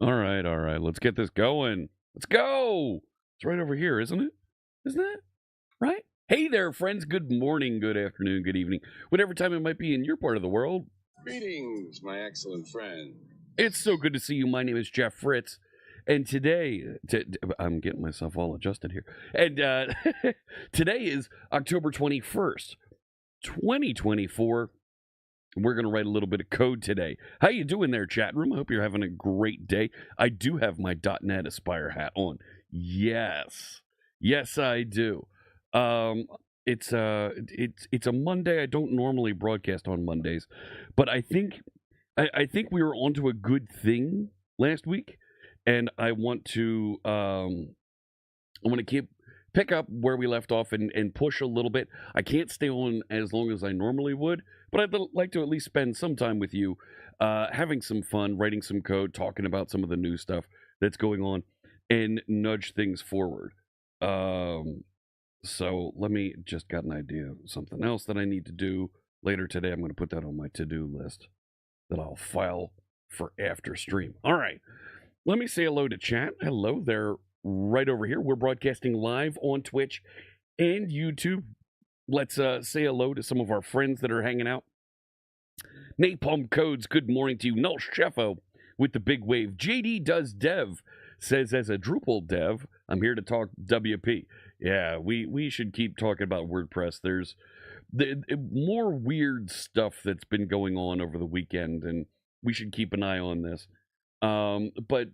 All right, all right. Let's get this going. Let's go. It's right over here, isn't it? Isn't it? Right? Hey there, friends. Good morning, good afternoon, good evening, whatever time it might be in your part of the world. Greetings, my excellent friend. It's so good to see you. My name is Jeff Fritz. And today, I'm getting myself all adjusted here. And today is October 21st, 2024. We're going to write a little bit of code today. How you doing there, chat room? I hope you're having a great day. I do have my .NET Aspire hat on. Yes, I do. It's a Monday. I don't normally broadcast on Mondays, but I think we were onto a good thing last week, and I want to pick up where we left off and push a little bit. I can't stay on as long as I normally would, but I'd like to at least spend some time with you, having some fun, writing some code, talking about some of the new stuff that's going on, and nudge things forward. So let me just got an idea of something else that I need to do later today. I'm going to put that on my to-do list that I'll file for after stream. All right. Let me say hello to chat. Hello there. Right over here. We're broadcasting live on Twitch and YouTube. Let's say hello to some of our friends that are hanging out. Napalm Codes, good morning to you. Null Sheffo with the big wave. JD Does Dev says, as a Drupal dev, I'm here to talk WP. Yeah, we should keep talking about WordPress. There's more weird stuff that's been going on over the weekend, and we should keep an eye on this. But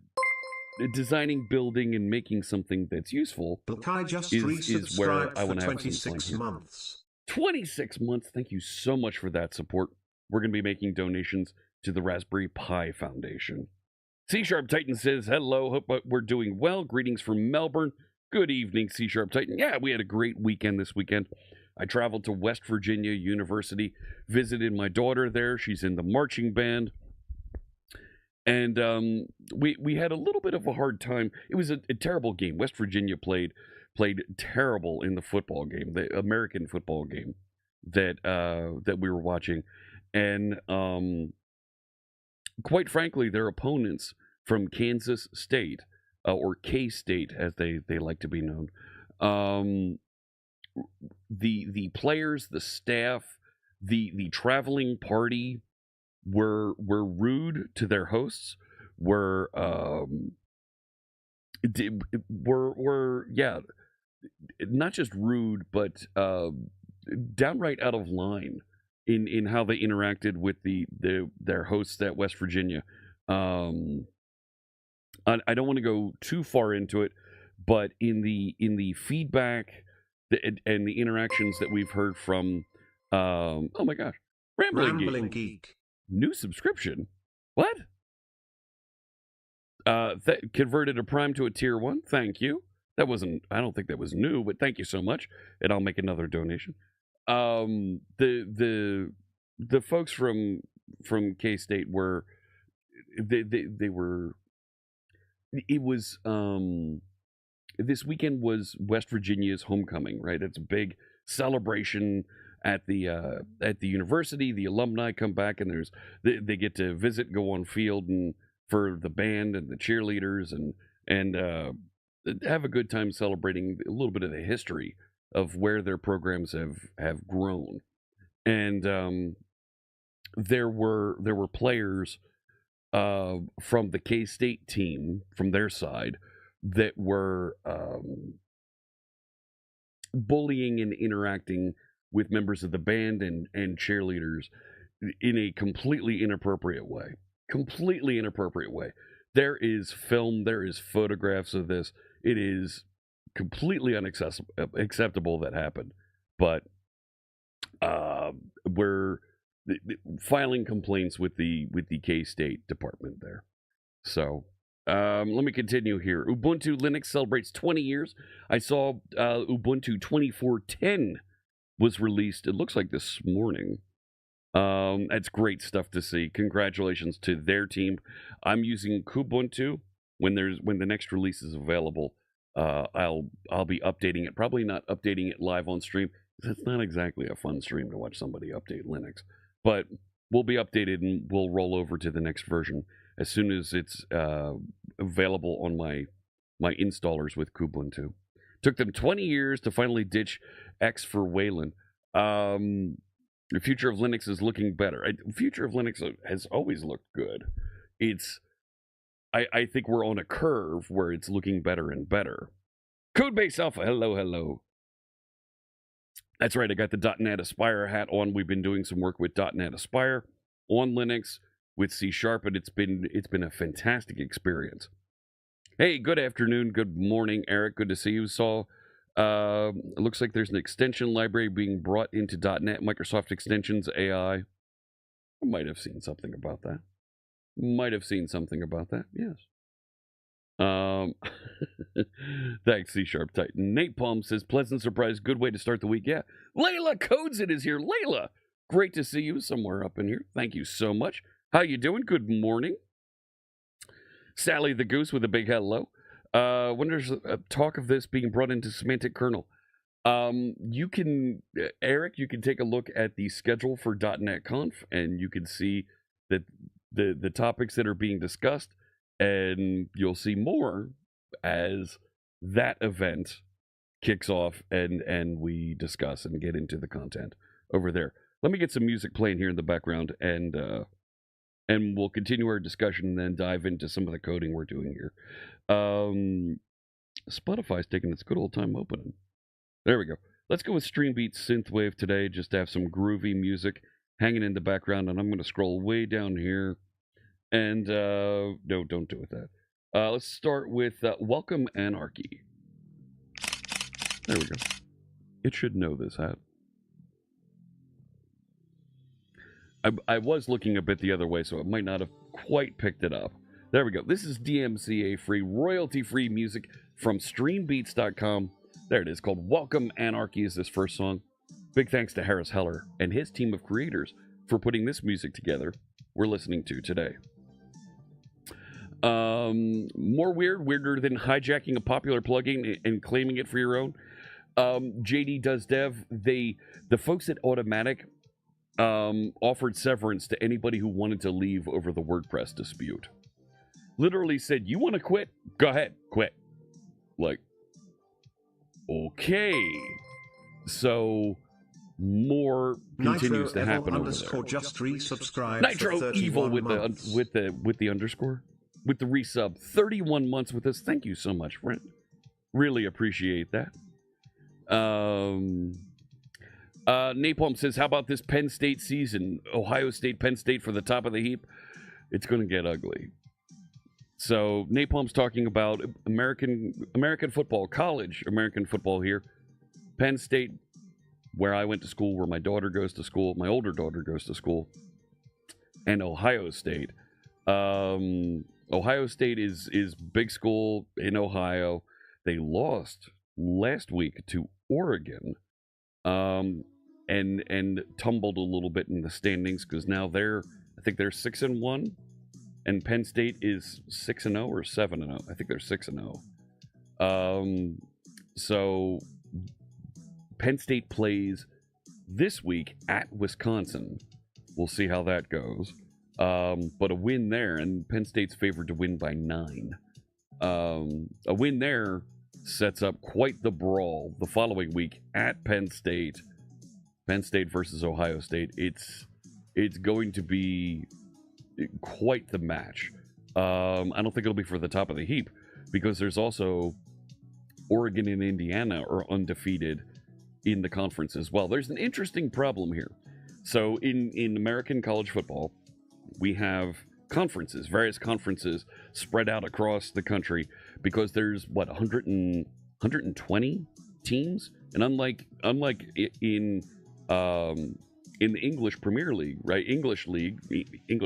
designing, building, and making something that's useful is where I want to have some fun here. 26 months. 26 months. Thank you so much for that support. We're going to be making donations to the Raspberry Pi Foundation. C# Titan says, hello, hope we're doing well. Greetings from Melbourne. Good evening, C# Titan. Yeah, we had a great weekend this weekend. I traveled to West Virginia University, visited my daughter there. She's in the marching band. And we had a little bit of a hard time. It was a terrible game. West Virginia played terrible in the football game, the American football game that we were watching. And quite frankly, their opponents from Kansas State, or K-State as they like to be known, the players, the staff, the traveling party were rude to their hosts, were not just rude, but downright out of line in how they interacted with their hosts at West Virginia. I don't want to go too far into it, but in the feedback and the interactions that we've heard from, oh my gosh, Rambling Geek. New subscription? What? Converted a Prime to a Tier 1. Thank you. I don't think that was new, but thank you so much. And I'll make another donation. The folks from K-State were, they were, it was, this weekend was West Virginia's homecoming, right? It's a big celebration at the university. The alumni come back, and they get to visit, go on field, and for the band and the cheerleaders, and have a good time celebrating a little bit of the history of where their programs have grown. And there were players from the K-State team, from their side, that were bullying and interacting with members of the band and cheerleaders in a completely inappropriate way. There is film, there is photographs of this. It is completely unacceptable that happened. But we're filing complaints with the K-State department there. So let me continue here. Ubuntu Linux celebrates 20 years. I saw Ubuntu 24.10 was released, it looks like this morning. That's great stuff to see. Congratulations to their team. I'm using Kubuntu. When the next release is available, I'll be updating it. Probably not updating it live on stream, because it's not exactly a fun stream to watch somebody update Linux. But we'll be updated, and we'll roll over to the next version as soon as it's available on my installers with Kubuntu. Took them 20 years to finally ditch X for Wayland. The future of Linux is looking better. The future of Linux has always looked good. I think we're on a curve where it's looking better and better. Codebase Alpha, hello. That's right, I got the .NET Aspire hat on. We've been doing some work with .NET Aspire on Linux with C#, and it's been a fantastic experience. Hey, good afternoon, good morning, Eric. Good to see you. It looks like there's an extension library being brought into .NET, Microsoft Extensions AI. I might have seen something about that. Yes. Thanks, C# Titan. Nate Palm says, pleasant surprise, good way to start the week. Yeah. Layla Codes It is here. Layla, great to see you somewhere up in here. Thank you so much. How you doing? Good morning. Sally the Goose with a big hello. When there's talk of this being brought into Semantic Kernel, you can, Eric, you can take a look at the schedule for .NET Conf, and you can see that the topics that are being discussed, and you'll see more as that event kicks off and we discuss and get into the content over there. Let me get some music playing here in the background, and we'll continue our discussion and then dive into some of the coding we're doing here. Spotify's taking its good old time opening. There we go. Let's go with Streambeat Synthwave today, just to have some groovy music hanging in the background, and I'm going to scroll way down here. And, no, don't do it that. Let's start with Welcome Anarchy. There we go. It should know this hat. I was looking a bit the other way, so it might not have quite picked it up. There we go. This is DMCA-free, royalty-free music from streambeats.com. There it is, called Welcome Anarchy is this first song. Big thanks to Harris Heller and his team of creators for putting this music together we're listening to today. More weirder than hijacking a popular plugin and claiming it for your own. JD Does Dev, the folks at Automatic offered severance to anybody who wanted to leave over the WordPress dispute. Literally said, you want to quit? Go ahead, quit. Like, okay. So more continues to happen over there. Just resubscribed Nitro Evil with the underscore. With the resub, 31 months with us. Thank you so much, friend. Really appreciate that. Napalm says, how about this Penn State season? Ohio State, Penn State for the top of the heap. It's going to get ugly. So Napalm's talking about American football, college American football here. Penn State, where I went to school, where my daughter goes to school, my older daughter goes to school, and Ohio State. Ohio State is big school in Ohio. They lost last week to Oregon, and tumbled a little bit in the standings because now I think they're 6-1, and Penn State is 6-0 or 7-0. I think they're 6-0. So Penn State plays this week at Wisconsin. We'll see how that goes. But a win there, and Penn State's favored to win by 9. A win there sets up quite the brawl the following week at Penn State. Penn State versus Ohio State. It's going to be quite the match. I don't think it'll be for the top of the heap because there's also Oregon and Indiana are undefeated in the conference as well. There's an interesting problem here. So in American college football, we have conferences, various conferences spread out across the country because there's 120 teams, and unlike in the English Premier League, right? English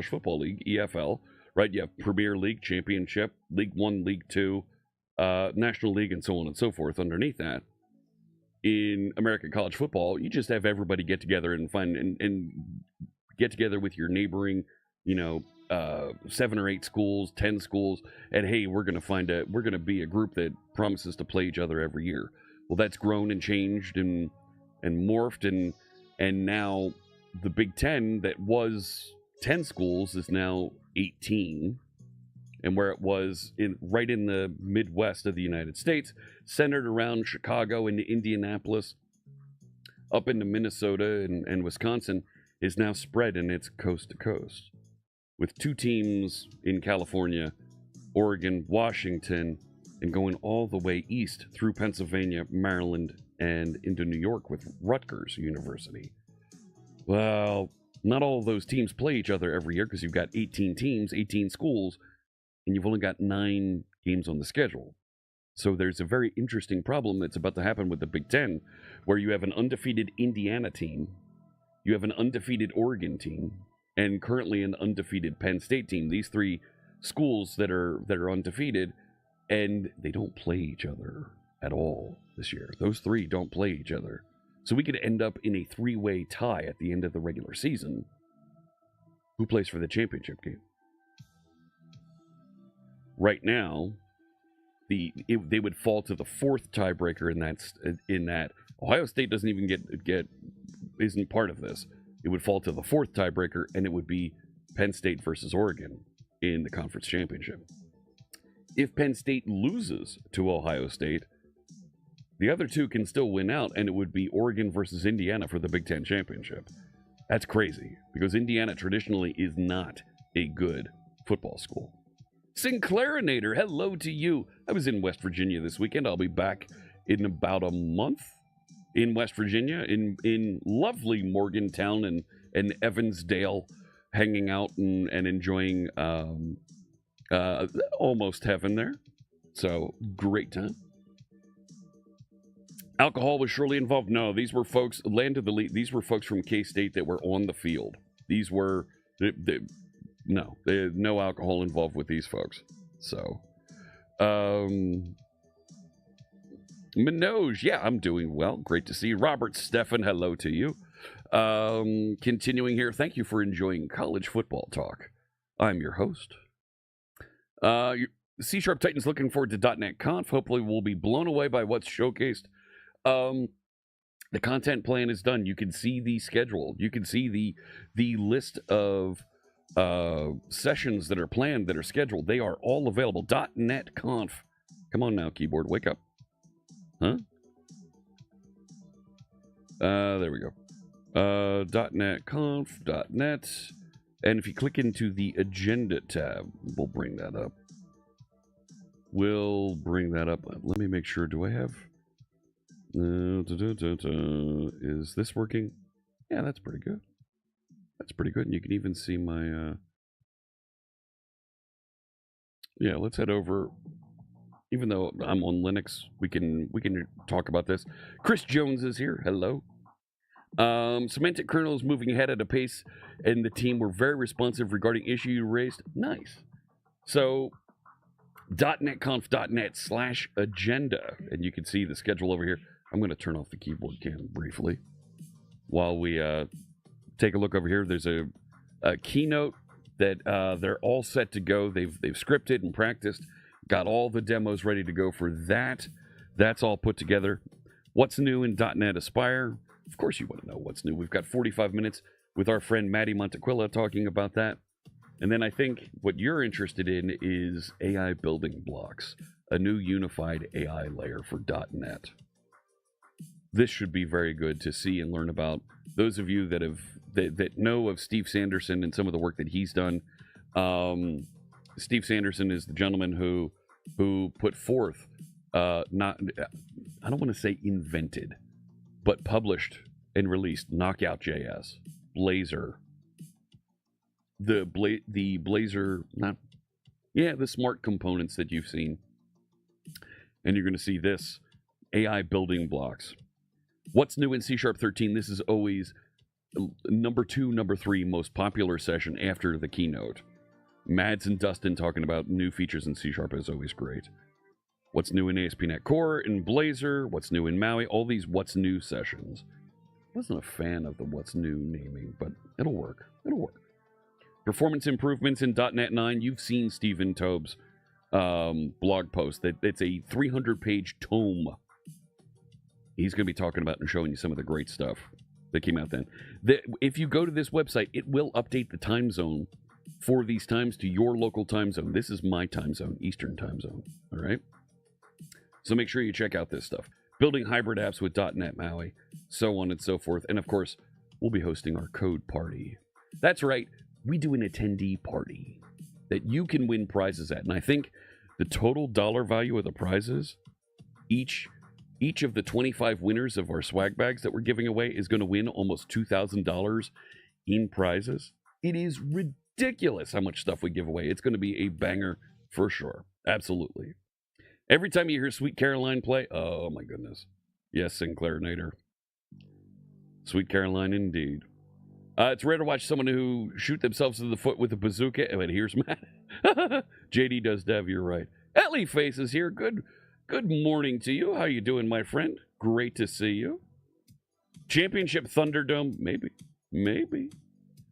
Football League, EFL, right? You have Premier League, Championship, League 1, League 2, National League, and so on and so forth underneath that. In American college football, you just have everybody get together and get together with your neighboring 7 or 8 schools, 10 schools, and hey, we're gonna be a group that promises to play each other every year. Well, that's grown and changed and morphed, and now the Big Ten that was 10 schools is now 18, and where it was right in the Midwest of the United States, centered around Chicago and Indianapolis, up into Minnesota and Wisconsin, is now spread, and it's coast to coast, with 2 teams in California, Oregon, Washington, and going all the way east through Pennsylvania, Maryland, and into New York with Rutgers University. Well, not all of those teams play each other every year because you've got 18 teams, 18 schools, and you've only got 9 games on the schedule. So there's a very interesting problem that's about to happen with the Big Ten, where you have an undefeated Indiana team, you have an undefeated Oregon team, and currently an undefeated Penn State team. These 3 schools that are undefeated, and they don't play each other at all this year. Those 3 don't play each other. So we could end up in a 3-way tie at the end of the regular season. Who plays for the championship game? Right now, they would fall to the 4th tiebreaker in that Ohio State doesn't even isn't part of this. It would fall to the 4th tiebreaker, and it would be Penn State versus Oregon in the conference championship. If Penn State loses to Ohio State, the other 2 can still win out, and it would be Oregon versus Indiana for the Big Ten championship. That's crazy, because Indiana traditionally is not a good football school. Sinclairinator, hello to you. I was in West Virginia this weekend. I'll be back in about a month in West Virginia, in lovely Morgantown and Evansdale, hanging out and enjoying almost heaven there. So, great time. Alcohol was surely involved. No, these were folks, Land of the Lead, these were folks from K-State that were on the field. These were, no alcohol involved with these folks. So, Minoj, yeah, I'm doing well. Great to see you. Robert Stefan, hello to you. Continuing here, thank you for enjoying college football talk. I'm your host. C# Titans looking forward to .NET Conf. Hopefully we'll be blown away by what's showcased. The content plan is done. You can see the schedule. You can see the list of sessions that are planned, that are scheduled. They are all available. .NET Conf. Come on now, keyboard, wake up. Huh? There we go. .NET Conf, .NET. And if you click into the agenda tab, we'll bring that up. Let me make sure. Do I have... Is this working? Yeah, that's pretty good. And you can even see my... Yeah, let's head over. Even though I'm on Linux, we can talk about this. Chris Jones is here. Hello. Semantic kernel is moving ahead at a pace, and the team were very responsive regarding issue you raised. Nice. So, .NETconf.net/agenda, and you can see the schedule over here. I'm going to turn off the keyboard cam briefly while we take a look over here. There's a keynote that they're all set to go. They've scripted and practiced, got all the demos ready to go for that. That's all put together. What's new in .NET Aspire? Of course you want to know what's new. We've got 45 minutes with our friend Maddie Montequilla talking about that. And then I think what you're interested in is AI building blocks, a new unified AI layer for .NET. This should be very good to see and learn about. Those of you that know of Steve Sanderson and some of the work that he's done. Steve Sanderson is the gentleman who put forth, I don't want to say invented, but published and released Knockout.js, Blazor, the Blazor, the smart components that you've seen. And you're going to see this, AI building blocks. What's new in C# 13? This is always number 2, number 3 most popular session after the keynote. Mads and Dustin talking about new features in C# is always great. What's new in ASP.NET Core and Blazor? What's new in Maui? All these what's new sessions. I wasn't a fan of the what's new naming, but it'll work. It'll work. Performance improvements in .NET 9. You've seen Stephen Tobe's blog post. It's a 300-page tome. He's going to be talking about and showing you some of the great stuff that came out then. If you go to this website, it will update the time zone for these times to your local time zone. This is my time zone, Eastern time zone. All right. So make sure you check out this stuff. Building hybrid apps with .NET MAUI, so on and so forth. And of course, we'll be hosting our code party. That's right. We do an attendee party that you can win prizes at. And I think the total dollar value of the prizes, each of the 25 winners of our swag bags that we're giving away is going to win almost $2,000 in prizes. It is ridiculous how much stuff we give away. It's going to be a banger for sure. Absolutely. Every time you hear Sweet Caroline play, oh my goodness. Yes, Sinclair Nader. Sweet Caroline indeed. It's rare to watch someone who shoot themselves in the foot with a bazooka. But here's Matt. JD does dev, you're right. Ellie Faces here. Good morning to you. How you doing, my friend? Great to see you. Championship Thunderdome? Maybe.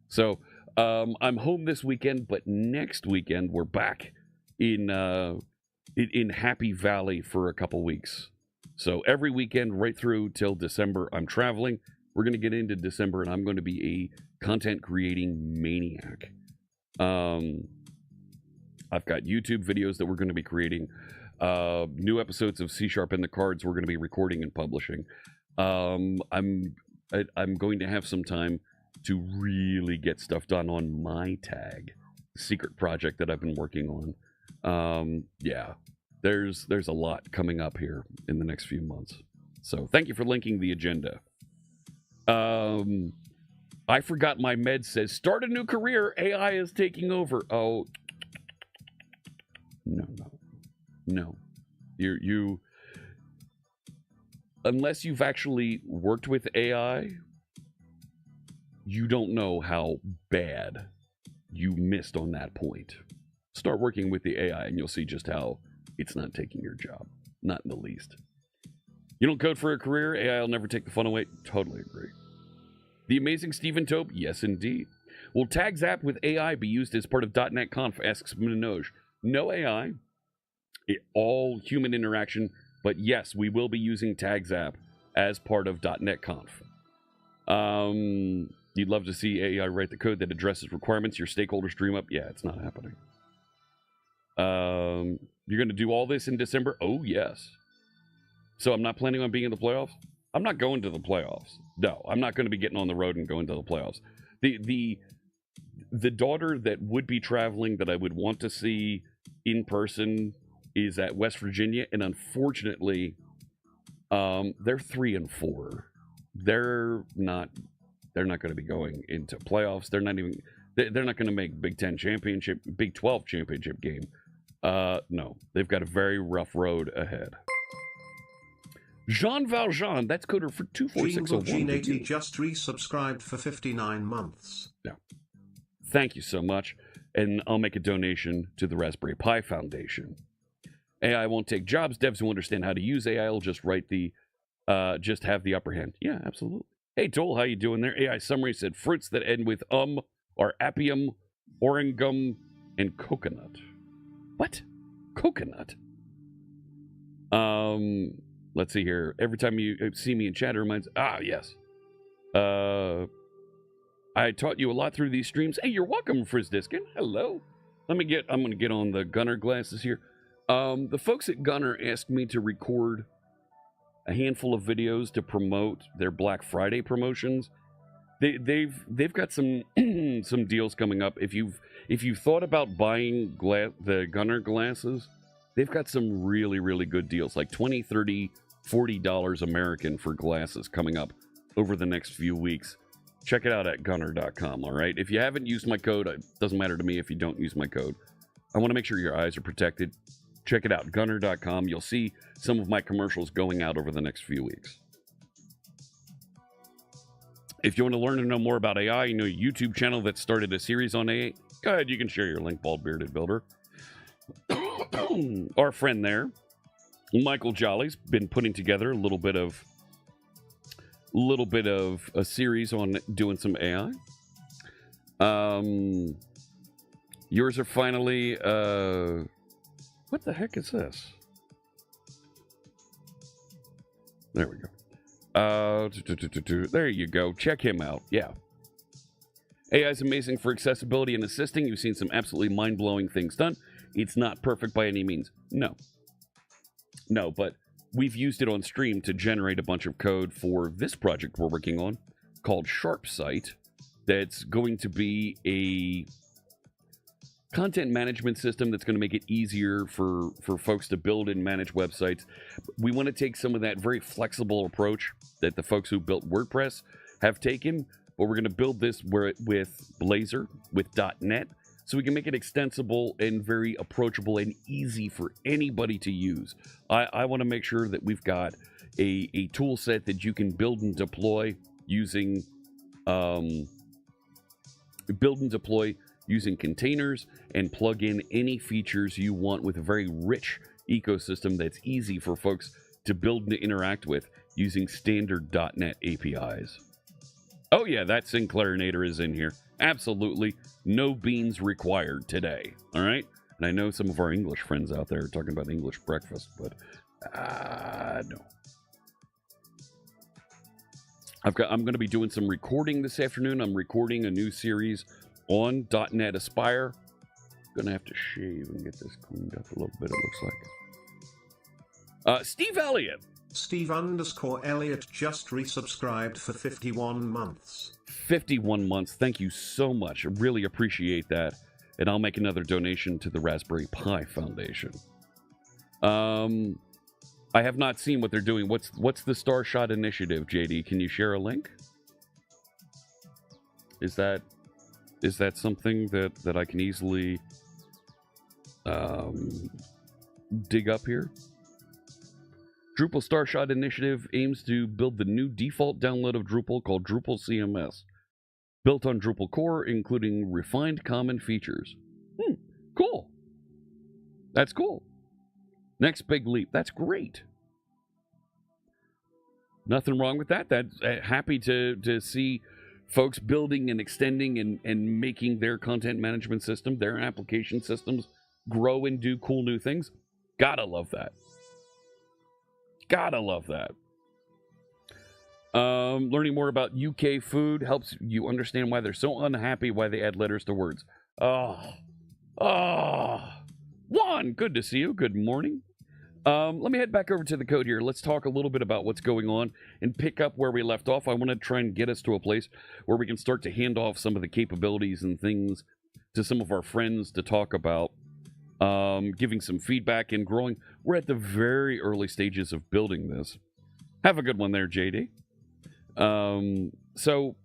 So, I'm home this weekend, but next weekend we're back in Happy Valley for a couple weeks. So every weekend right through till December, I'm traveling. We're going to get into December, and I'm going to be a content creating maniac. I've got YouTube videos that we're going to be creating. New episodes of C# in the cards we're going to be recording and publishing. I'm going to have some time to really get stuff done on my tag, secret project that I've been working on. Yeah, there's a lot coming up here in the next few months. So thank you for linking the agenda. I forgot my med says start a new career. AI is taking over. Oh, no. You unless you've actually worked with AI, you don't know how bad you missed on that point. Start working with the AI and you'll see just how it's not taking your job. Not in the least. You don't code for a career, AI will never take the fun away. Totally agree. The amazing Stephen Tope? Yes, indeed. Will Tags app with AI be used as part of .NET Conf? Asks Minoj. No AI. All human interaction. But yes, we will be using Tags app as part of .NET Conf. You'd love to see AI write the code that addresses requirements your stakeholders dream up. Yeah, it's not happening. You're going to do all this in December? Oh, yes. So I'm not planning on being in the playoffs? I'm not going to the playoffs. No, I'm not going to be getting on the road and going to the playoffs. The daughter that would be traveling that I would want to see in person is at West Virginia, and unfortunately, they're 3-4. They're not going to be going into playoffs. They're not going to make Big 12 championship game. No, they've got a very rough road ahead. Jean Valjean, that's coder for 24601. Gene80 just resubscribed for 59 months. Yeah. Thank you so much. And I'll make a donation to the Raspberry Pi Foundation. AI won't take jobs. Devs who understand how to use AI will just just have the upper hand. Yeah, absolutely. Hey, Toll, how you doing there? AI summary said fruits that end with are appium, oringum, and coconut. What? Coconut? Let's see here. Every time you see me in chat, it reminds... yes. I taught you a lot through these streams. Hey, you're welcome, Fritz Diskin. Hello. I'm going to get on the Gunner glasses here. The folks at Gunner asked me to record a handful of videos to promote their Black Friday promotions. They've got some some deals coming up. If you've thought about buying the Gunner glasses, they've got some really, really good deals, like $20, $30, $40 American for glasses coming up over the next few weeks. Check it out at gunner.com, all right? If you haven't used my code, it doesn't matter to me if you don't use my code. I want to make sure your eyes are protected. Check it out, gunner.com. You'll see some of my commercials going out over the next few weeks. If you want to learn and know more about AI, you know a YouTube channel that started a series on AI, go ahead, you can share your link, Bald Bearded Builder. Our friend there, Michael Jolly's been putting together a little bit of a series on doing some AI. Yours are finally what the heck is this? There we go. There you go. Check him out. Yeah. AI is amazing for accessibility and assisting. You've seen some absolutely mind-blowing things done. It's not perfect by any means. No, but we've used it on stream to generate a bunch of code for this project we're working on called SharpSite. That's going to be a content management system that's going to make it easier for folks to build and manage websites. We want to take some of that very flexible approach that the folks who built WordPress have taken, but we're going to build this with Blazor, with .NET, so we can make it extensible and very approachable and easy for anybody to use. I want to make sure that we've got a tool set that you can build and deploy using using containers and plug in any features you want with a very rich ecosystem that's easy for folks to build and interact with using standard .NET APIs. Oh yeah, that Sinclairinator is in here. Absolutely no beans required today. All right? And I know some of our English friends out there are talking about English breakfast, but no. I'm going to be doing some recording this afternoon. I'm recording a new series on .NET Aspire. Gonna have to shave and get this cleaned up a little bit, it looks like. Steve Elliott. Steve_Elliott just resubscribed for 51 months. 51 months. Thank you so much. I really appreciate that. And I'll make another donation to the Raspberry Pi Foundation. I have not seen what they're doing. What's the Starshot Initiative, JD? Can you share a link? Is that something that I can easily dig up here? Drupal Starshot Initiative aims to build the new default download of Drupal called Drupal CMS, built on Drupal core, including refined common features. Cool. That's cool. Next big leap. That's great. Nothing wrong with that. That's happy to see folks building and extending and making their content management system, their application systems grow and do cool new things. Gotta love that. Gotta love that. Learning more about UK food helps you understand why they're so unhappy, why they add letters to words. Juan, good to see you. Good morning. Let me head back over to the code here. Let's talk a little bit about what's going on and pick up where we left off. I want to try and get us to a place where we can start to hand off some of the capabilities and things to some of our friends to talk about, giving some feedback and growing. We're at the very early stages of building this. Have a good one there, JD. So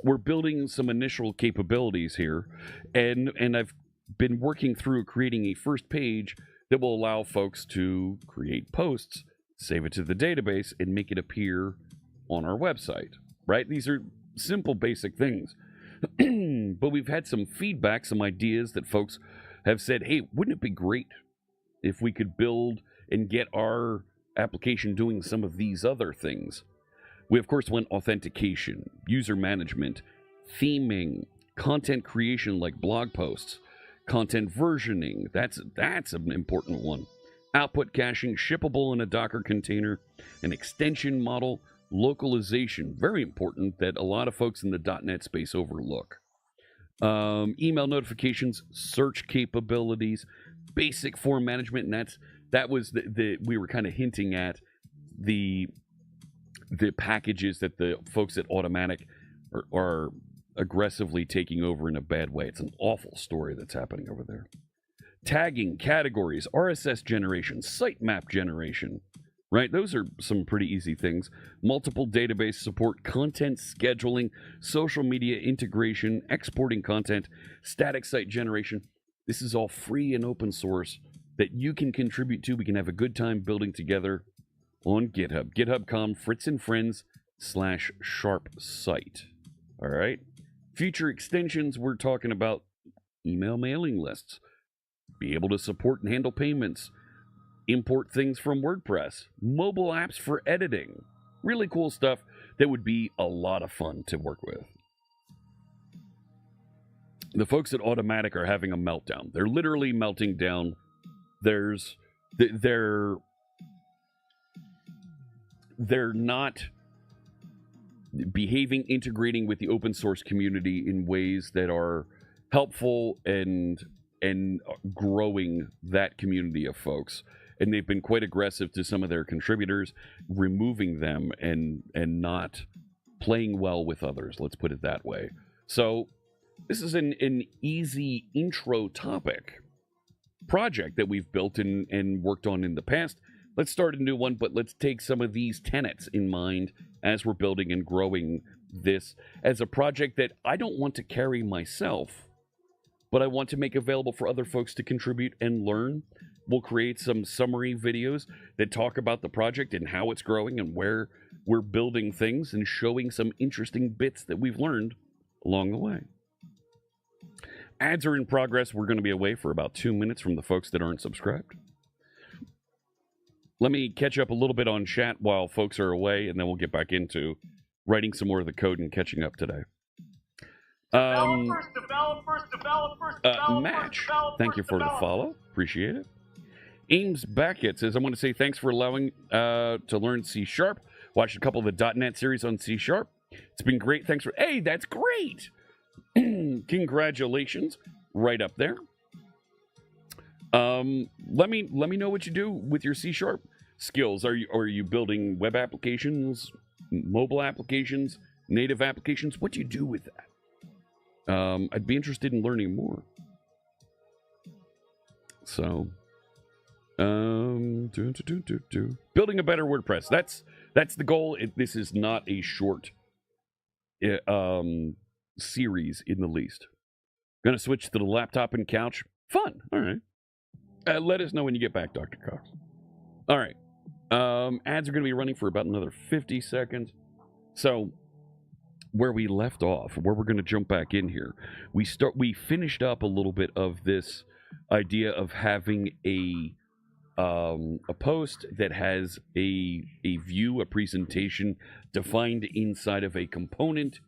we're building some initial capabilities here, and I've been working through creating a first page that will allow folks to create posts, save it to the database, and make it appear on our website, right? These are simple, basic things. But we've had some feedback, some ideas that folks have said, hey, wouldn't it be great if we could build and get our application doing some of these other things? We, of course, want authentication, user management, theming, content creation like blog posts, content versioning, that's an important one. Output caching, shippable in a Docker container, an extension model, localization, very important that a lot of folks in the .NET space overlook. Email notifications, search capabilities, basic form management, and that was we were kind of hinting at the packages that the folks at Automatic are aggressively taking over in a bad way. It's an awful story that's happening over there. Tagging, categories, RSS generation, sitemap generation, right? Those are some pretty easy things. Multiple database support, content scheduling, social media integration, exporting content, static site generation. This is all free and open source that you can contribute to. We can have a good time building together on GitHub. GitHub.com, Fritz and Friends /SharpSite. All right. Future extensions, we're talking about email mailing lists, be able to support and handle payments, import things from WordPress, mobile apps for editing. Really cool stuff that would be a lot of fun to work with. The folks at Automatic are having a meltdown. They're literally melting down. They're not behaving, integrating with the open source community in ways that are helpful and growing that community of folks. And they've been quite aggressive to some of their contributors, removing them and not playing well with others. Let's put it that way. So this is an easy intro topic project that we've built and worked on in the past. Let's start a new one, but let's take some of these tenets in mind as we're building and growing this as a project that I don't want to carry myself, but I want to make available for other folks to contribute and learn. We'll create some summary videos that talk about the project and how it's growing and where we're building things and showing some interesting bits that we've learned along the way. Ads are in progress. We're going to be away for about 2 minutes from the folks that aren't subscribed. Let me catch up a little bit on chat while folks are away, and then we'll get back into writing some more of the code and catching up today. Match, thank you for the follow. Appreciate it. Ames Beckett says, I want to say thanks for allowing to learn C#. Watched a couple of the .NET series on C#. It's been great. Thanks for... Hey, that's great. Congratulations. Right up there. Let me know what you do with your C# skills. Are you building web applications, mobile applications, native applications? What do you do with that? I'd be interested in learning more. So, building a better WordPress. That's the goal. This is not a short series in the least. Gonna switch to the laptop and couch. Fun. All right. Let us know when you get back, Dr. Cox. All right. Ads are going to be running for about another 50 seconds. So, where we left off, where we're going to jump back in here, we finished up a little bit of this idea of having a post that has a view, a presentation defined inside of a component.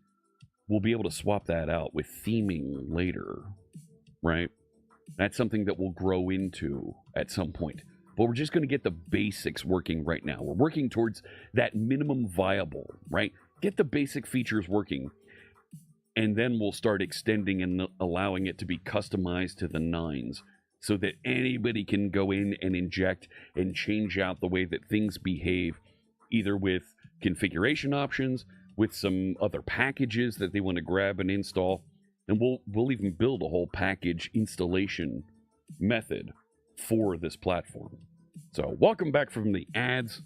We'll be able to swap that out with theming later, right? That's something that we'll grow into at some point. But we're just going to get the basics working right now. We're working towards that minimum viable, right? Get the basic features working. And then we'll start extending and allowing it to be customized to the nines so that anybody can go in and inject and change out the way that things behave, either with configuration options, with some other packages that they want to grab and install. And we'll even build a whole package installation method for this platform. So welcome back from the ads.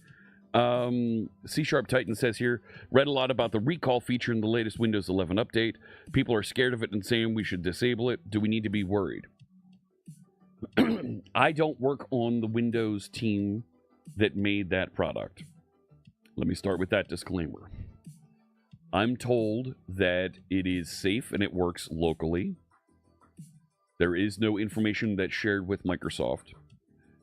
C# Titan says here, read a lot about the recall feature in the latest Windows 11 update. People are scared of it and saying we should disable it. Do we need to be worried? I don't work on the Windows team that made that product. Let me start with that disclaimer. I'm told that it is safe and it works locally. There is no information that's shared with Microsoft.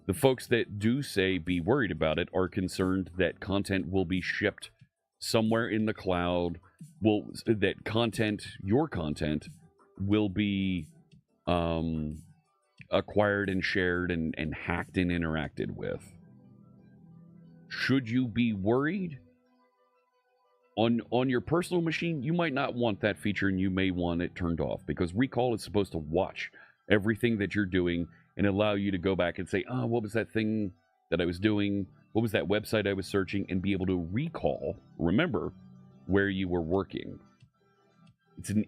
The folks that do say be worried about it are concerned that content will be shipped somewhere in the cloud, that your content, will be acquired and shared and hacked and interacted with. Should you be worried? On your personal machine, you might not want that feature and you may want it turned off, because recall is supposed to watch everything that you're doing and allow you to go back and say, what was that thing that I was doing? What was that website I was searching? And be able to remember where you were working. It's an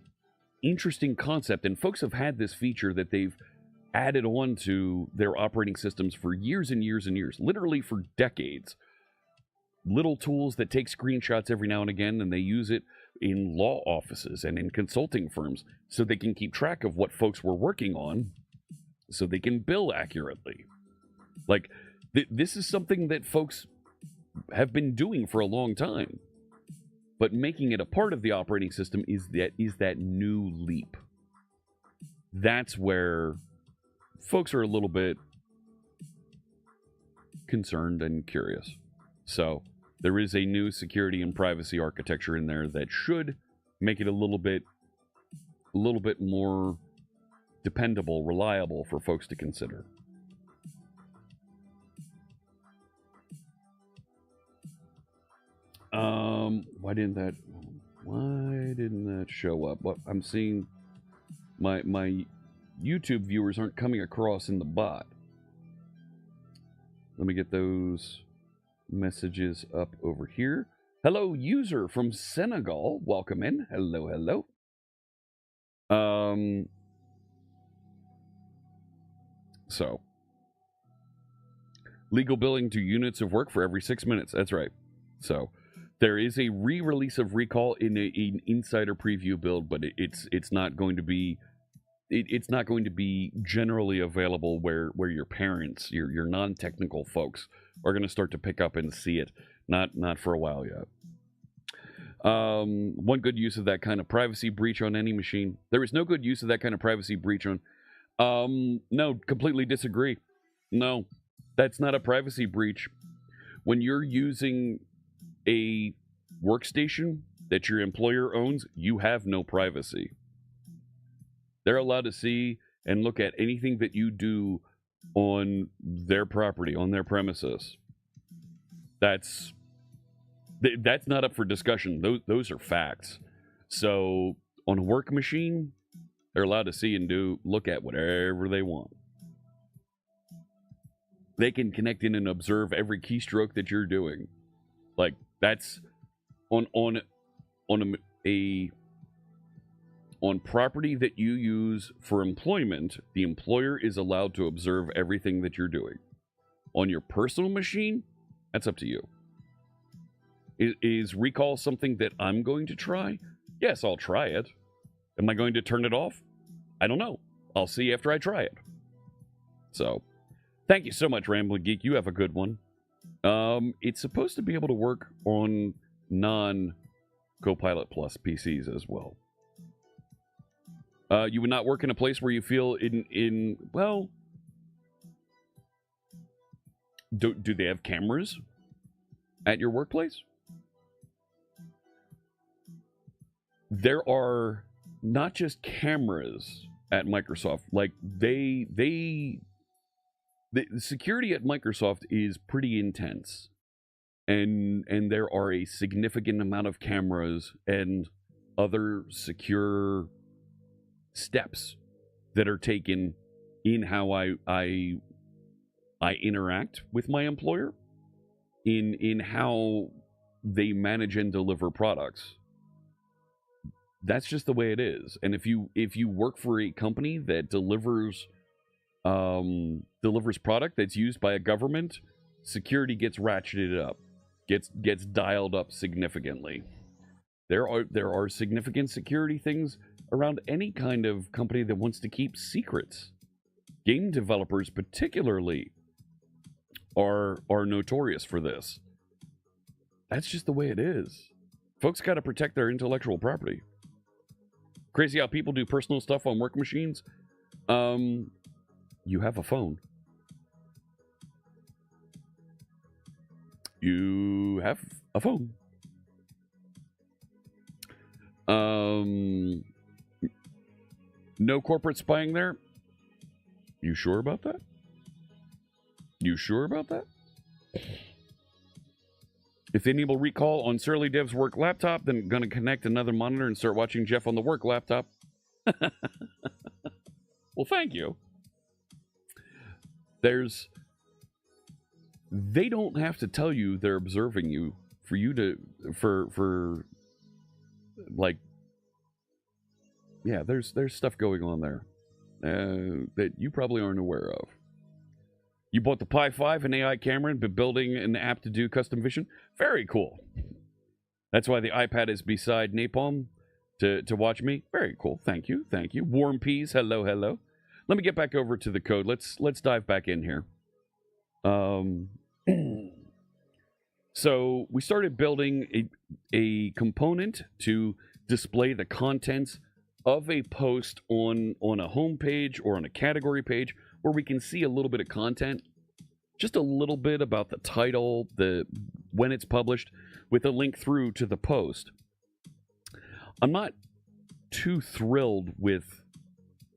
interesting concept, and folks have had this feature that they've added on to their operating systems for years and years and years, literally for decades. Little tools that take screenshots every now and again, and they use it in law offices and in consulting firms so they can keep track of what folks were working on so they can bill accurately. Like, this is something that folks have been doing for a long time, but making it a part of the operating system is that new leap. That's where folks are a little bit concerned and curious. So there is a new security and privacy architecture in there that should make it a little bit more dependable, reliable for folks to consider. Why didn't that? Why didn't that show up? What I'm seeing, my YouTube viewers aren't coming across in the bot. Let me get those messages up over here. Hello, user from Senegal. Welcome in. Hello, hello. So, legal billing to units of work for every 6 minutes. That's right. So, there is a re-release of Recall in an insider preview build, but it's not going to be it's not going to be generally available where your parents, your non-technical folks, are going to start to pick up and see it. Not for a while yet. One good use of that kind of privacy breach on any machine. There is no good use of that kind of privacy breach on. No, completely disagree. No, that's not a privacy breach. When you're using a workstation that your employer owns, you have no privacy. They're allowed to see and look at anything that you do on their property, on their premises. That's not up for discussion. Those are facts. So on a work machine, they're allowed to see and look at whatever they want. They can connect in and observe every keystroke that you're doing. Like, that's on property that you use for employment, the employer is allowed to observe everything that you're doing. On your personal machine, that's up to you. Is Recall something that I'm going to try? Yes, I'll try it. Am I going to turn it off? I don't know. I'll see after I try it. So, thank you so much, Rambling Geek. You have a good one. It's supposed to be able to work on non-Copilot Plus PCs as well. You would not work in a place where you feel well, do they have cameras at your workplace? There are not just cameras at Microsoft. Like, the security at Microsoft is pretty intense. And there are a significant amount of cameras and other secure steps that are taken in how I interact with my employer, in how they manage and deliver products. That's just the way it is. And if you work for a company that delivers product that's used by a government, security gets ratcheted up, gets dialed up significantly. There are significant security things around any kind of company that wants to keep secrets. Game developers particularly are notorious for this. That's just the way it is. Folks got to protect their intellectual property. Crazy how people do personal stuff on work machines. You have a phone. You have a phone. No corporate spying there? You sure about that? You sure about that? If they enable Recall on Surly Dev's work laptop, then gonna connect another monitor and start watching Jeff on the work laptop. Well, thank you. They don't have to tell you they're observing you for like, yeah, there's stuff going on there that you probably aren't aware of. You bought the Pi 5, an AI camera, and been building an app to do custom vision. Very cool. That's why the iPad is beside Napalm to watch me. Very cool. Thank you. Thank you. Warm Peas. Hello, hello. Let me get back over to the code. Let's dive back in here. So we started building a component to display the contents of a post on a home page or on a category page, where we can see a little bit of content, just a little bit about the title, when it's published, with a link through to the post. I'm not too thrilled with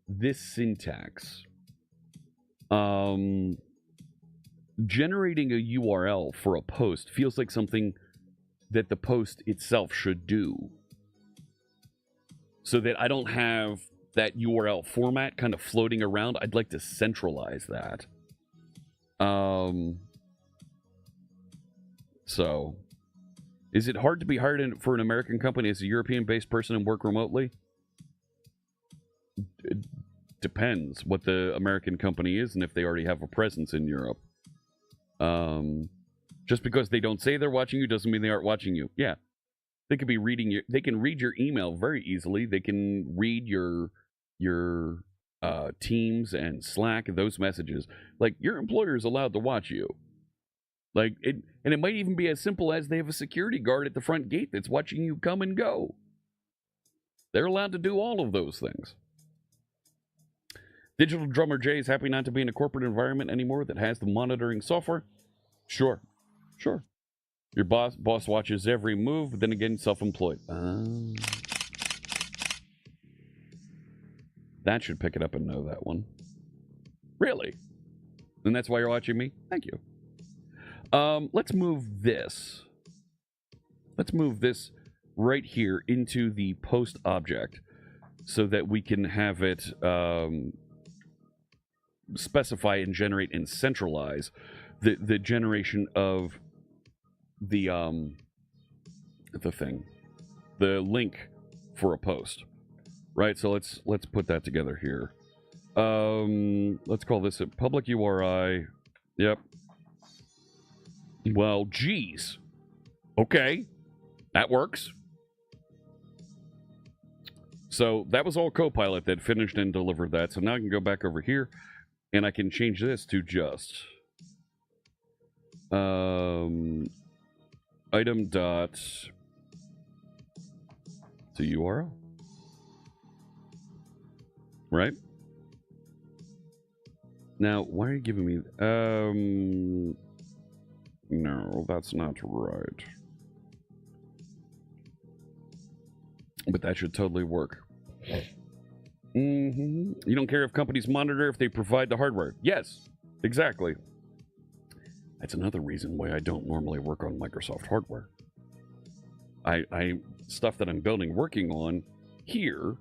this syntax. Generating a URL for a post feels like something that the post itself should do. so that I don't have that URL format kind of floating around. I'd like to centralize that. So, is it hard to be hired for an American company as a European-based person and work remotely? It depends what the American company is and if they already have a presence in Europe. Just because they don't say they're watching you doesn't mean they aren't watching you. Yeah, they could be reading your. They can read your email very easily. They can read your Teams and Slack and those messages. Like, your employer is allowed to watch you. Like, and it might even be as simple as they have a security guard at the front gate that's watching you come and go. They're allowed to do all of those things. Digital Drummer J is happy not to be in a corporate environment anymore that has the monitoring software. Sure. Your boss watches every move, but then again, self-employed. That should pick it up and know that one. Really? And that's why you're watching me? Thank you. Let's move this. Let's move this right here into the post object so that we can have it specify and generate and centralize the generation of the thing, the link for a post, right? So let's put that together here. Let's call this a public URI. Yep. Well, geez. Okay, that works. So that was all Copilot that finished and delivered that. So now I can go back over here and I can change this to just item dot to URL, right? Now, why are you giving me no, that's not right. But that should totally work. You don't care if companies monitor if they provide the hardware. Yes, exactly. That's another reason why I don't normally work on Microsoft hardware. I stuff that I'm building, working on here,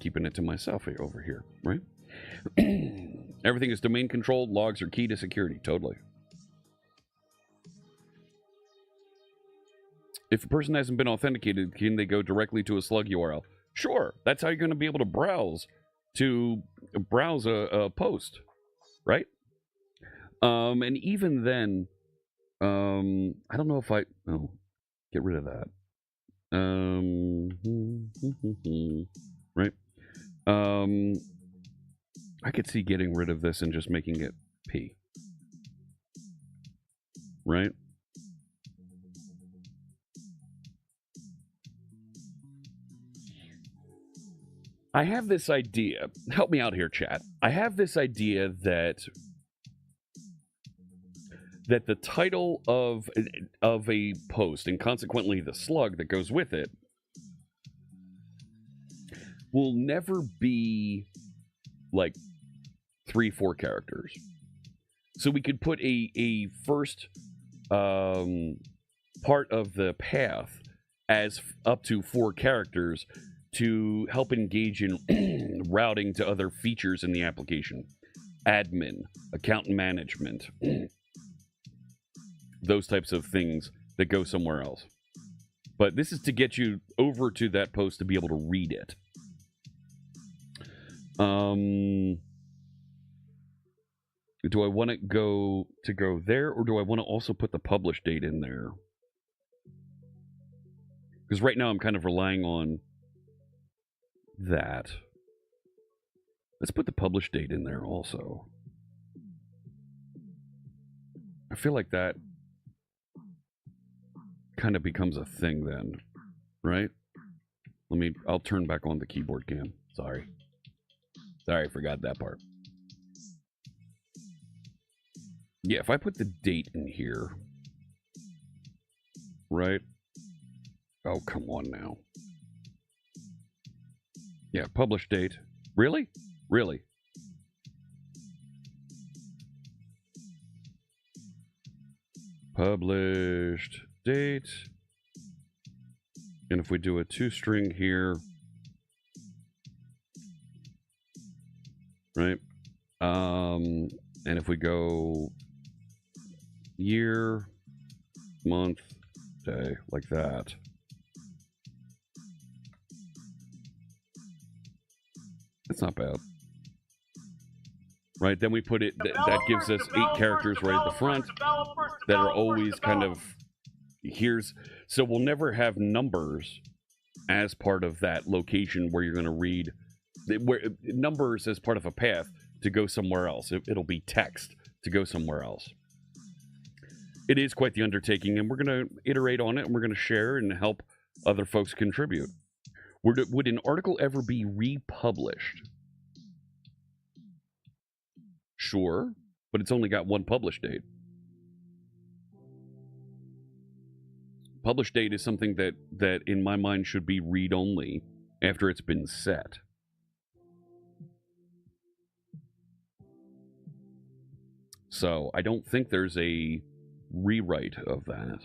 keeping it to myself over here, right? Everything is domain controlled. Logs are key to security. Totally. If a person hasn't been authenticated, can they go directly to a slug URL? Sure. That's how you're going to be able to browse a post, right? And even then, I don't know if get rid of that. Right. I could see getting rid of this and just making it P. Right? I have this idea. Help me out here, chat. I have this idea that the title of a post, and consequently the slug that goes with it, will never be like 3-4 characters. So we could put a first part of the path as up to 4 characters to help engage in routing to other features in the application. Admin, account management, those types of things that go somewhere else. But this is to get you over to that post to be able to read it. Do I want it to go there, or do I want to also put the publish date in there? Because right now I'm kind of relying on that. Let's put the publish date in there also. I feel like that kind of becomes a thing then, right? I'll turn back on the keyboard cam. Sorry, I forgot that part. Yeah, if I put the date in here, right? Oh, come on now. Yeah, publish date. Really? Really? Published date. And if we do a toString here, right? And if we go year, month, day, like that. That's not bad. Right, then we put it, that gives us 8 characters right at the front that are always kind of, so we'll never have numbers as part of that location where you're going to read, numbers as part of a path to go somewhere else. It'll be text to go somewhere else. It is quite the undertaking, and we're going to iterate on it, and we're going to share and help other folks contribute. Would an article ever be republished? Sure, but it's only got one publish date. Publish date is something that in my mind should be read-only after it's been set. So I don't think there's a rewrite of that.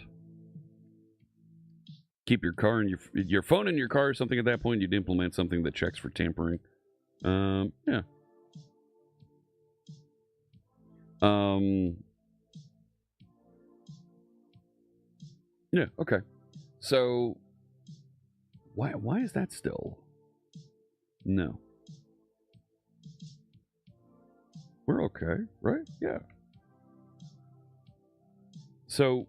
Keep your car and your phone in your car or something at that point. You'd implement something that checks for tampering. Yeah. Yeah, okay. So why is that still? No. We're okay, right? Yeah. So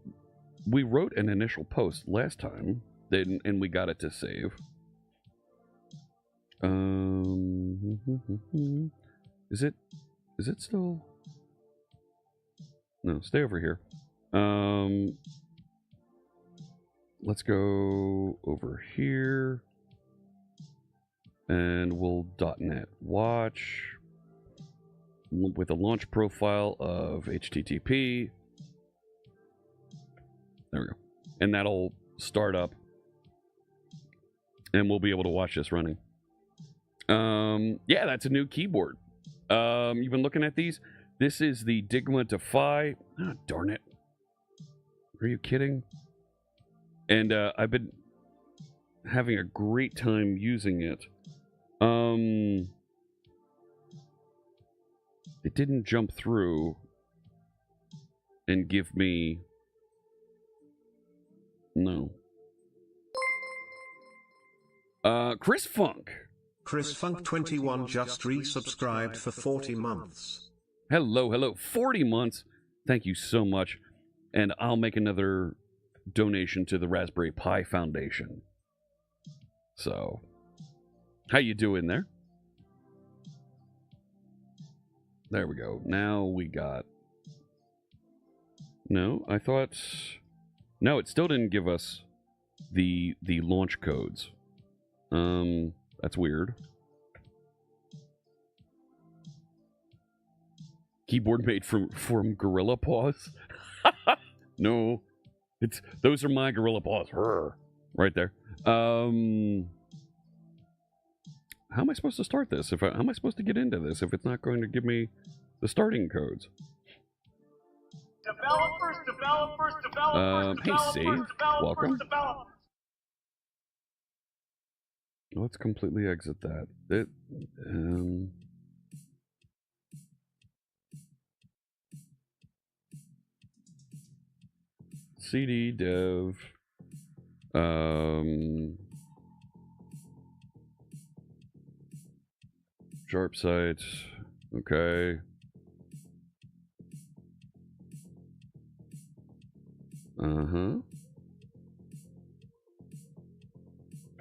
we wrote an initial post last time, and we got it to save. Is it still? No, stay over here. Let's go over here, and we'll .NET watch with a launch profile of HTTP. There we go. And that'll start up, and we'll be able to watch this running. Yeah, that's a new keyboard. You've been looking at these? This is the Digma Defy. Oh, darn it. Are you kidding? And I've been having a great time using it. It didn't jump through and give me... No. Chris Funk. Chris Funk 21 just resubscribed for 40 months. Hello. 40 months. Thank you so much. And I'll make another donation to the Raspberry Pi Foundation. So, how you doing there? There we go. Now we got... No, I thought... No, it still didn't give us the launch codes. That's weird. Keyboard made from Gorilla Paws? No. Those are my Gorilla Paws. Right there. How am I supposed to start this? How am I supposed to get into this if it's not going to give me the starting codes? Hey, Save. Welcome. Let's completely exit that. CD dev. SharpSite. Okay.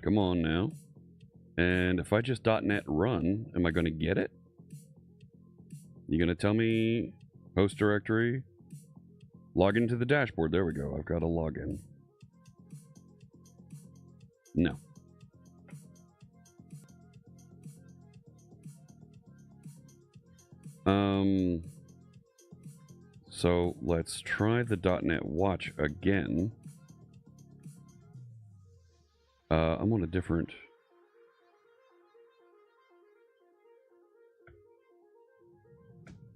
Come on now. And if I just .NET run, am I going to get it? You going to tell me host directory? Log into the dashboard. There we go. I've got a login. No. So let's try the .NET Watch again. I'm on a different...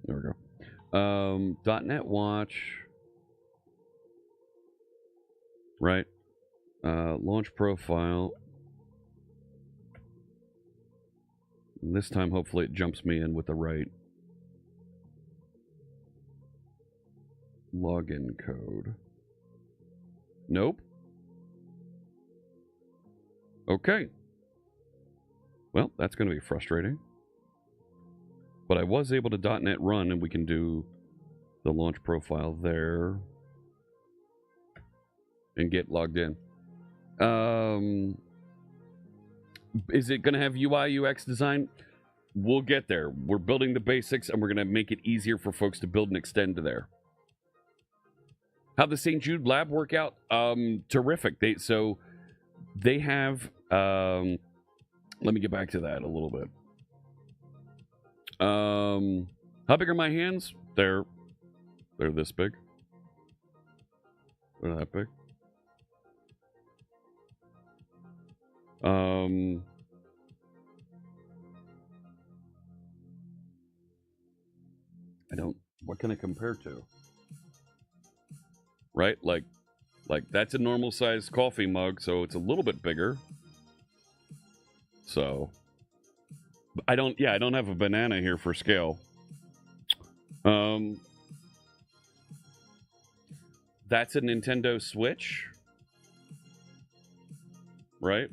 There we go. .NET Watch. Right. Launch profile. And this time, hopefully, it jumps me in with the right login code. Nope. Okay. Well, that's going to be frustrating. But I was able to .NET run, and we can do the launch profile there and get logged in. Is it going to have UI, UX design? We'll get there. We're building the basics, and we're going to make it easier for folks to build and extend to there. How'd the St. Jude lab work out? Terrific. They have... let me get back to that a little bit. How big are my hands? They're this big. They're that big. I don't... What can I compare to? Right? Like that's a normal sized coffee mug, so it's a little bit bigger. So I don't have a banana here for scale. That's a Nintendo Switch. Right?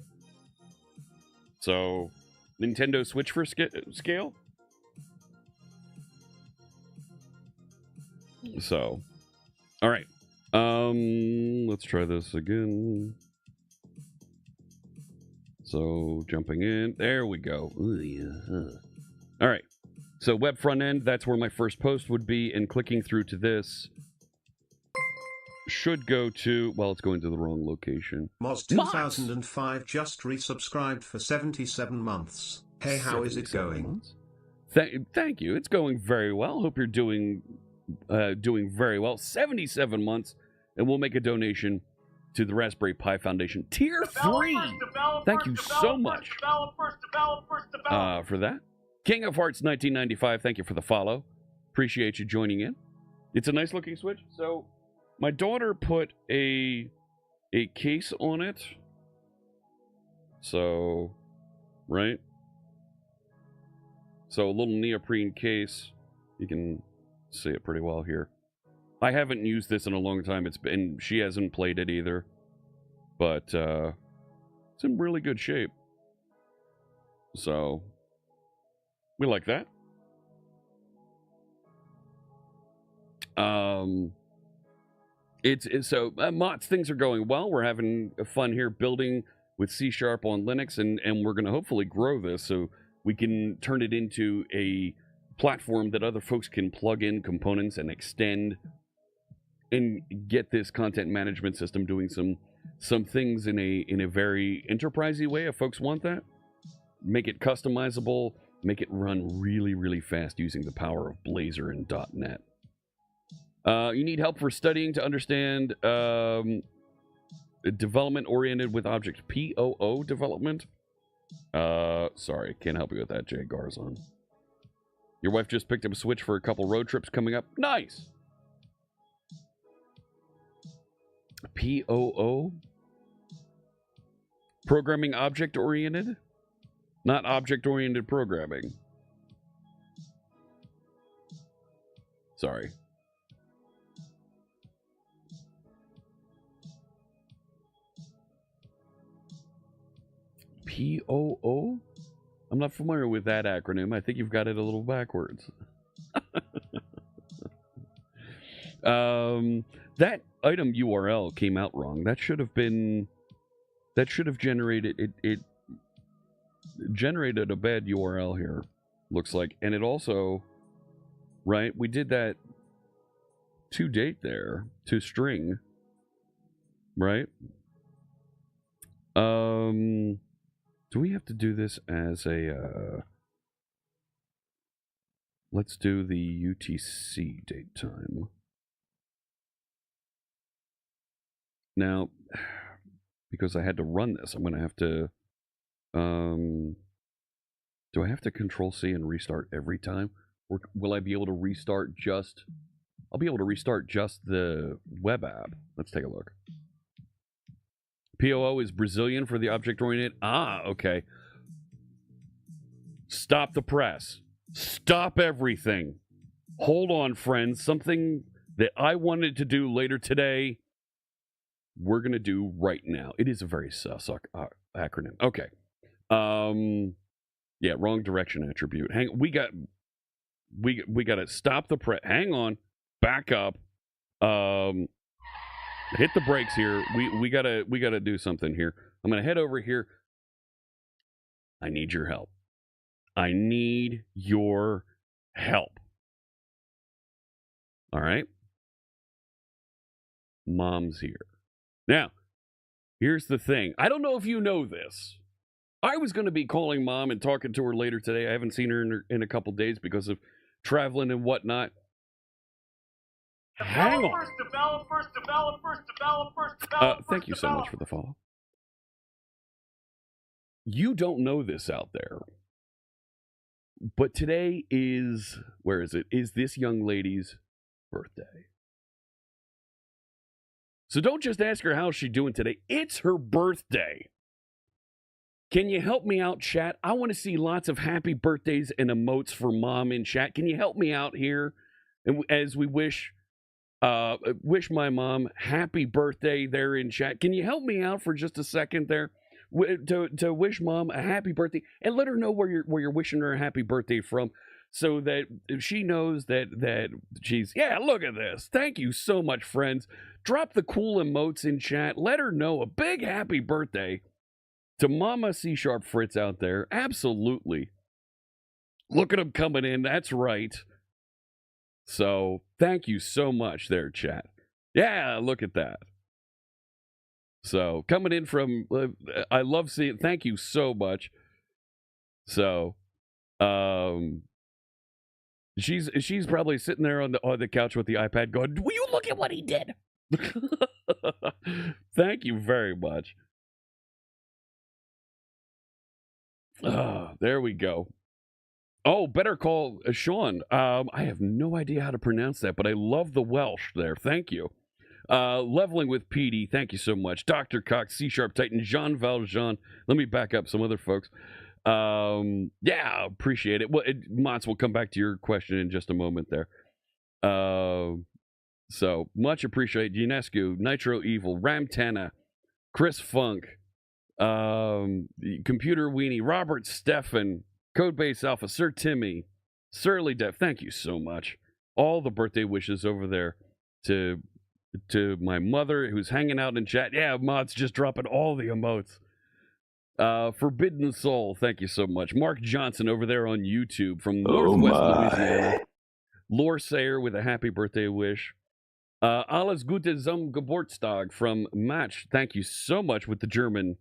So Nintendo Switch for scale? So, all right. Let's try this again. So, jumping in. There we go. Ooh, yeah. All right. So, web front end, that's where my first post would be. And clicking through to this should go to... Well, it's going to the wrong location. Moz 2005 just resubscribed for 77 months. Hey, how is it going? Thank you. It's going very well. Hope you're doing very well. 77 months. And we'll make a donation to the Raspberry Pi Foundation. Tier 3! Thank you so much for that. King of Hearts 1995, thank you for the follow. Appreciate you joining in. It's a nice looking Switch. So, my daughter put a case on it. So, right? So, a little neoprene case. You can see it pretty well here. I haven't used this in a long time. She hasn't played it either. But it's in really good shape. So we like that. Mods, things are going well. We're having fun here building with C# on Linux, and we're going to hopefully grow this so we can turn it into a platform that other folks can plug in components and extend and get this content management system doing some things in a very enterprisey way if folks want that. Make it customizable, make it run really, really fast using the power of Blazor and .NET. You need help for studying to understand development oriented with objects. POO development? Sorry, can't help you with that, Jay Garzon. Your wife just picked up a Switch for a couple road trips coming up. Nice! POO? Programming object-oriented? Not object-oriented programming. Sorry. POO? I'm not familiar with that acronym. I think you've got it a little backwards. That item URL came out wrong. That should have generated it generated a bad URL here, looks like. And it also, right, we did that to date there, to string, right? Do we have to do this as a let's do the UTC date time. Now, because I had to run this, I'm going to have to, do I have to Control-C and restart every time? Or will I be able to restart just, I'll be able to restart just the web app. Let's take a look. POO is Brazilian for the object-oriented. Ah, okay. Stop the press. Stop everything. Hold on, friends. Something that I wanted to do later today, we're going to do right now. It is a very sus acronym. Okay. Yeah, wrong direction attribute. We got to stop the press. Hang on. Back up. Hit the brakes here. We gotta do something here. I'm gonna head over here. I need your help. I need your help. All right. Mom's here. Now, here's the thing. I don't know if you know this. I was going to be calling Mom and talking to her later today. I haven't seen her in a couple days because of traveling and whatnot. Hang on. Thank you so much for the follow. You don't know this out there, but today is, where is it? Is this young lady's birthday. So don't just ask her how's she doing today. It's her birthday. Can you help me out, chat? I want to see lots of happy birthdays and emotes for Mom in chat. Can you help me out here? And as we wish my mom happy birthday there in chat. Can you help me out for just a second there? To wish Mom a happy birthday and let her know where you're wishing her a happy birthday from, so that she knows that she's, yeah, look at this. Thank you so much, friends. Drop the cool emotes in chat. Let her know a big happy birthday to Mama C# Fritz out there. Absolutely. Look at him coming in. That's right. So thank you so much there, chat. Yeah, look at that. So coming in from, I love seeing, thank you so much. So, she's probably sitting there on the couch with the iPad going, will you look at what he did? Thank you very much. There we go. Oh, better call Sean. I have no idea how to pronounce that, but I love the Welsh there. Thank you. Leveling with PD, thank you so much. Dr. Cox, C# Titan, Jean Valjean. Let me back up some other folks. Yeah, appreciate it. Well, Mots, we'll come back to your question in just a moment there. So much appreciate UNESCO, Nitro Evil, Ramtana, Chris Funk, Computer Weenie, Robert Steffen, Codebase Alpha, Sir Timmy, Surly Dev. Thank you so much. All the birthday wishes over there to my mother who's hanging out in chat. Yeah, Mods just dropping all the emotes. Forbidden Soul, thank you so much. Mark Johnson over there on YouTube from Northwest Louisiana. Lore Sayer with a happy birthday wish. Alles Gute zum Geburtstag from Match. Thank you so much with the German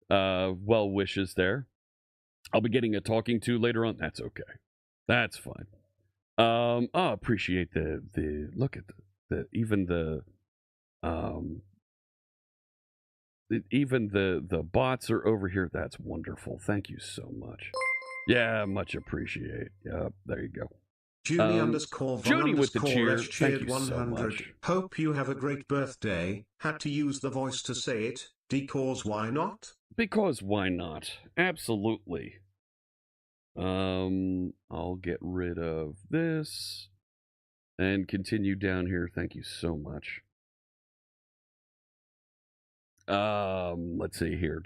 well wishes there. I'll be getting a talking to later on. That's okay. That's fine. Appreciate the look at even the bots are over here. That's wonderful. Thank you so much. Yeah, much appreciate. Yep, there you go. Judy underscore Judy with the cheer. cheered Thank you 100. so much. Hope you have a great birthday. Had to use the voice to say it. Because why not? Because why not? Absolutely. I'll get rid of this and continue down here. Thank you so much. Let's see here.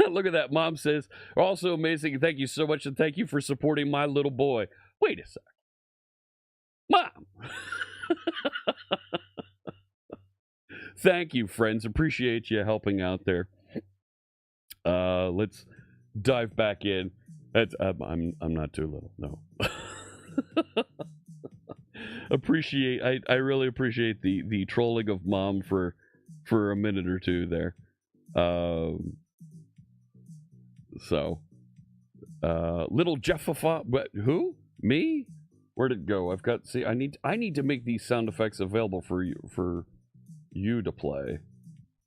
Look at that. Mom says, also amazing. Thank you so much. And thank you for supporting my little boy. Wait a sec. Mom. Thank you, friends. Appreciate you helping out there. Let's dive back in. I'm not too little. No. I really appreciate the trolling of Mom for a minute or two there. Little Jeffafa, but who? Me? Where'd it go? I've got, see, I need to make these sound effects available for you to play,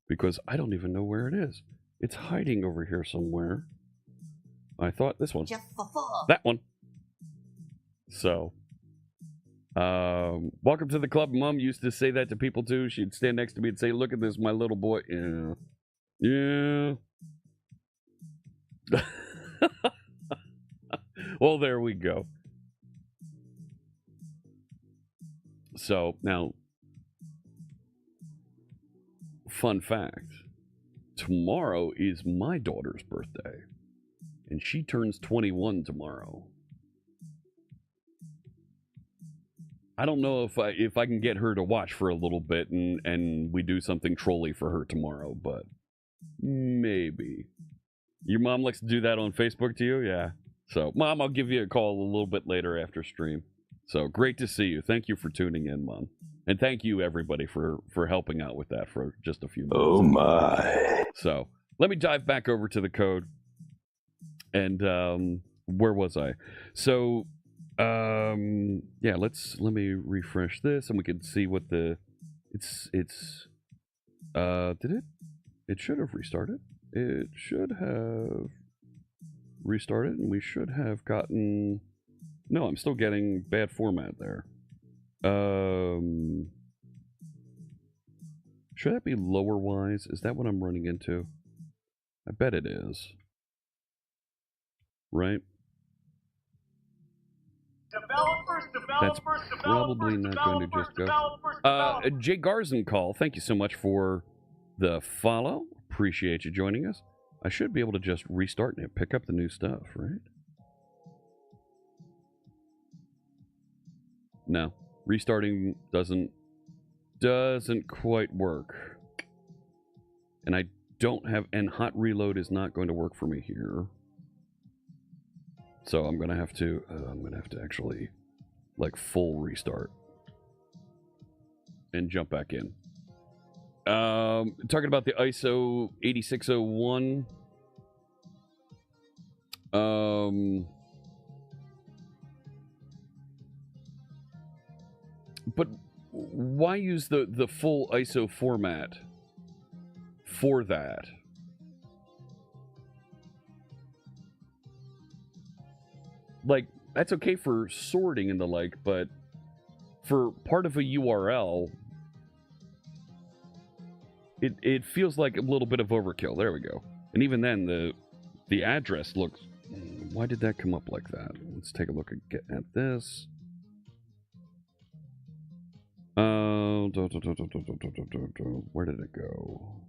because I don't even know where it is. It's hiding over here somewhere. I thought this one. That one. So, Welcome to the club. Mom used to say that to people too. She'd stand next to me and say, "Look at this, my little boy." Yeah. Yeah. Well, there we go. So now, fun fact, tomorrow is my daughter's birthday, and she turns 21 tomorrow. I don't know if I can get her to watch for a little bit and we do something trolly for her tomorrow, but maybe. Your mom likes to do that on Facebook to you? Yeah. So, Mom, I'll give you a call a little bit later after stream. So, great to see you. Thank you for tuning in, Mom. And thank you, everybody, for helping out with that for just a few minutes. Oh, my. So, let me dive back over to the code. And, where was I? So, yeah, let me refresh this and we can see what the, did it? It should have restarted. It should have restarted, and we should have gotten... No, I'm still getting bad format there. Should that be lower-wise? Is that what I'm running into? I bet it is. Right? That's probably not going to just go. Jay Garzen call, thank you so much for the follow. Appreciate you joining us. I should be able to just restart and pick up the new stuff, right? No. Restarting doesn't quite work. And I don't have... And hot reload is not going to work for me here. So I'm going to have to actually, like, full restart. And jump back in. Talking about the ISO 8601. But why use the full ISO format for that? Like, that's okay for sorting and the like, but for part of a URL, it feels like a little bit of overkill. There we go. And even then, the address looks... Why did that come up like that? Let's take a look at this. Where did it go?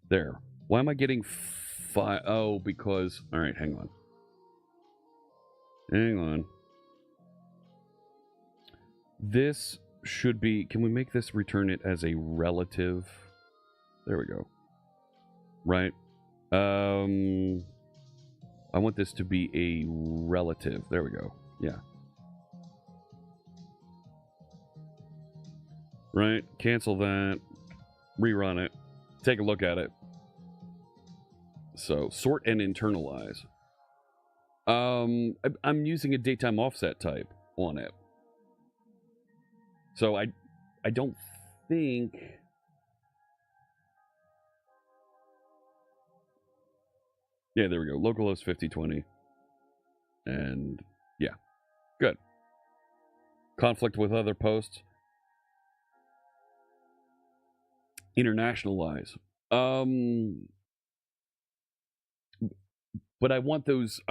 There. Why am I getting 5? Oh, because... All right, hang on. Hang on. This should be... Can we make this return it as a relative? There we go. Right. I want this to be a relative. There we go. Yeah. Right. Cancel that. Rerun it. Take a look at it. So, sort and internalize. I'm using a daytime offset type on it. So I don't think... Yeah, there we go. Localhost 5020. And yeah, good. Conflict with other posts. Internationalize. But I want those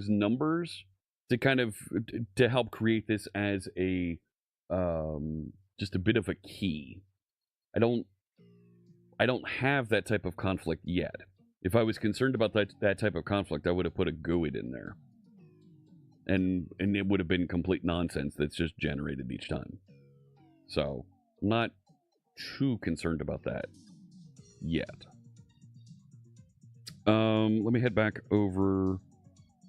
numbers to kind of to help create this as a just a bit of a key. I don't have that type of conflict yet. If I was concerned about that type of conflict, I would have put a GUID in there. And it would have been complete nonsense that's just generated each time. So, I'm not too concerned about that yet. Let me head back over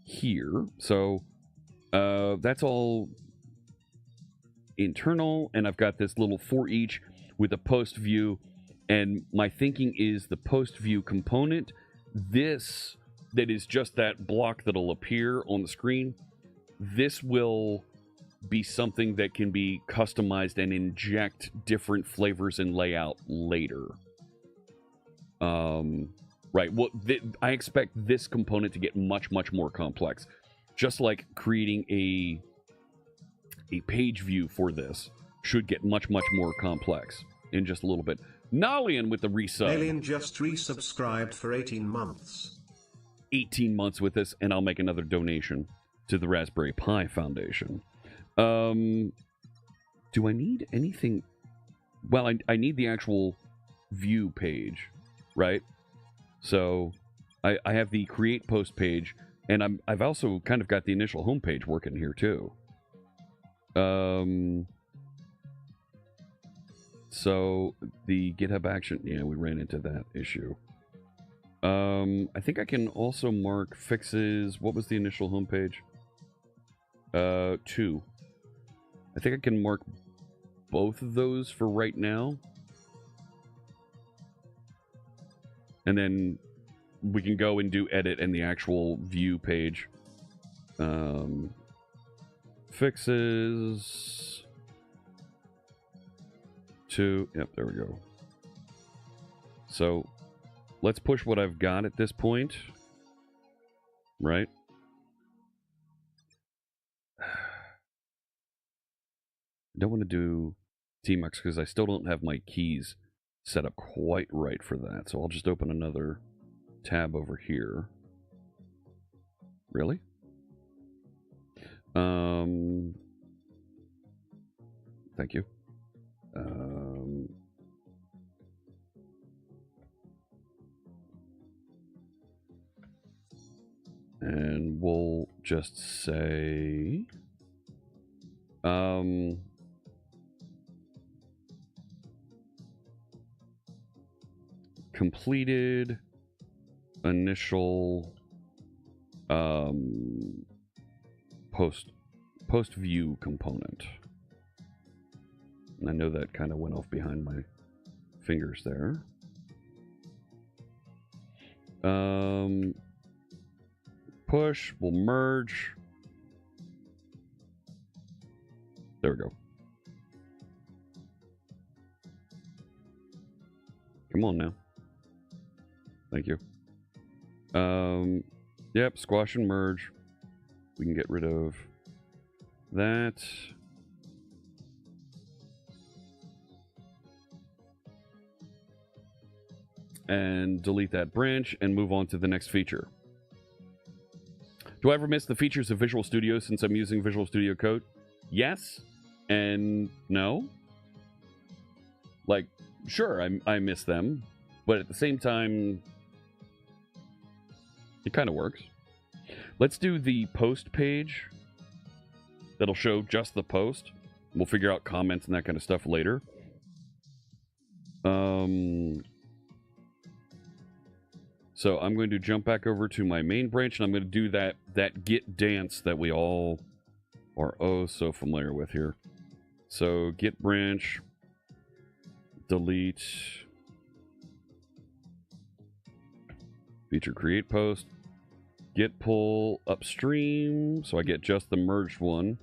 here. So, that's all internal, and I've got this little for each with a post view, and my thinking is the post view component, this that is just that block that'll appear on the screen, this will be something that can be customized and inject different flavors and layout later. Right, well, I expect this component to get much, much more complex. Just like creating a page view for this should get much, much more complex in just a little bit. Nolian with the resub. Alien just resubscribed for 18 months. 18 months with this, and I'll make another donation to the Raspberry Pi Foundation. Do I need anything? Well, I need the actual view page, right? So I have the create post page, and I've also kind of got the initial home page working here too. So the GitHub action, yeah, we ran into that issue. I think I can also mark fixes. What was the initial homepage? 2. I think I can mark both of those for right now. And then we can go and do edit in the actual view page. Fixes. 2. Yep, there we go. So let's push what I've got at this point. Right? I don't want to do Tmux because I still don't have my keys set up quite right for that. So I'll just open another tab over here. Really? Thank you. And we'll just say completed initial post view component. And I know that kind of went off behind my fingers there. Push, we'll merge. There we go. Come on now. Thank you. Yep, squash and merge. We can get rid of that. And delete that branch and move on to the next feature. Do I ever miss the features of Visual Studio since I'm using Visual Studio Code? Yes and no. Like, sure, I miss them, but at the same time, it kind of works. Let's do the post page. That'll show just the post. We'll figure out comments and that kind of stuff later. So I'm going to jump back over to my main branch, and I'm going to do that git dance that we all are oh so familiar with here. So git branch, delete, feature create post, git pull upstream, so I get just the merged one,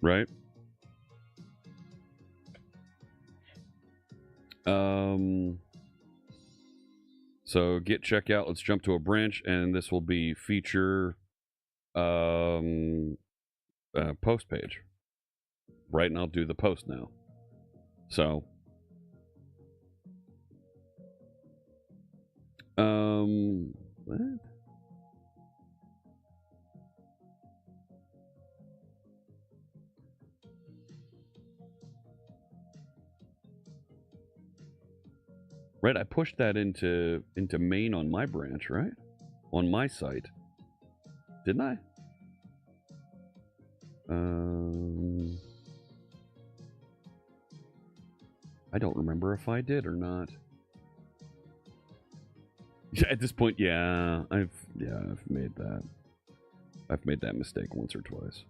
right? So git checkout, let's jump to a branch, and this will be feature post page. Right, and I'll do the post now. So what? Right, I pushed that into main on my branch, right? On my site. Didn't I? I don't remember if I did or not. Yeah, at this point, yeah, I've made that. I've made that mistake once or twice.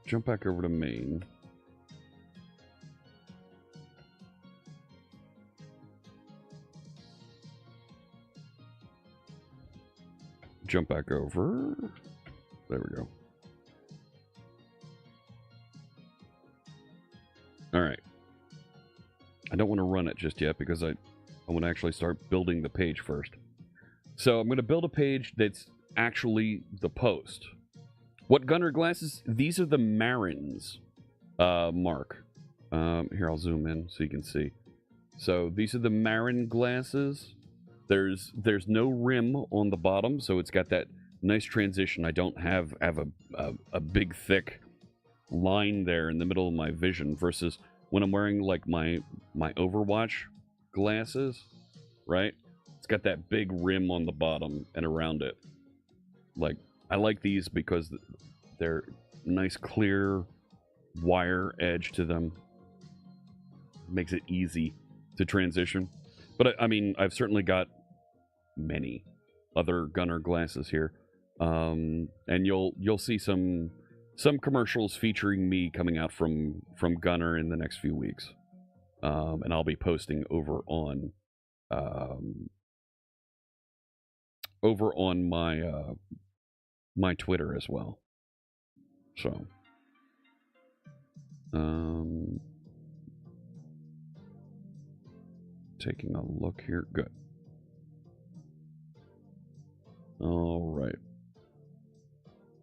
Jump back over to main. Jump back over. There we go. All right. I don't want to run it just yet because I want to actually start building the page first. So I'm going to build a page that's actually the post. What gunner glasses? These are the Marins, Mark. Here, I'll zoom in so you can see. So these are the Marin glasses. There's no rim on the bottom, so it's got that nice transition. I don't have a big thick line there in the middle of my vision versus when I'm wearing like my Overwatch glasses, right? It's got that big rim on the bottom and around it. Like, I like these because they're nice clear wire edge to them. Makes it easy to transition. But I mean, I've certainly got many other gunner glasses here, and you'll see some commercials featuring me coming out from Gunner in the next few weeks, and I'll be posting over on my my Twitter as well. So taking a look here. Good. All right.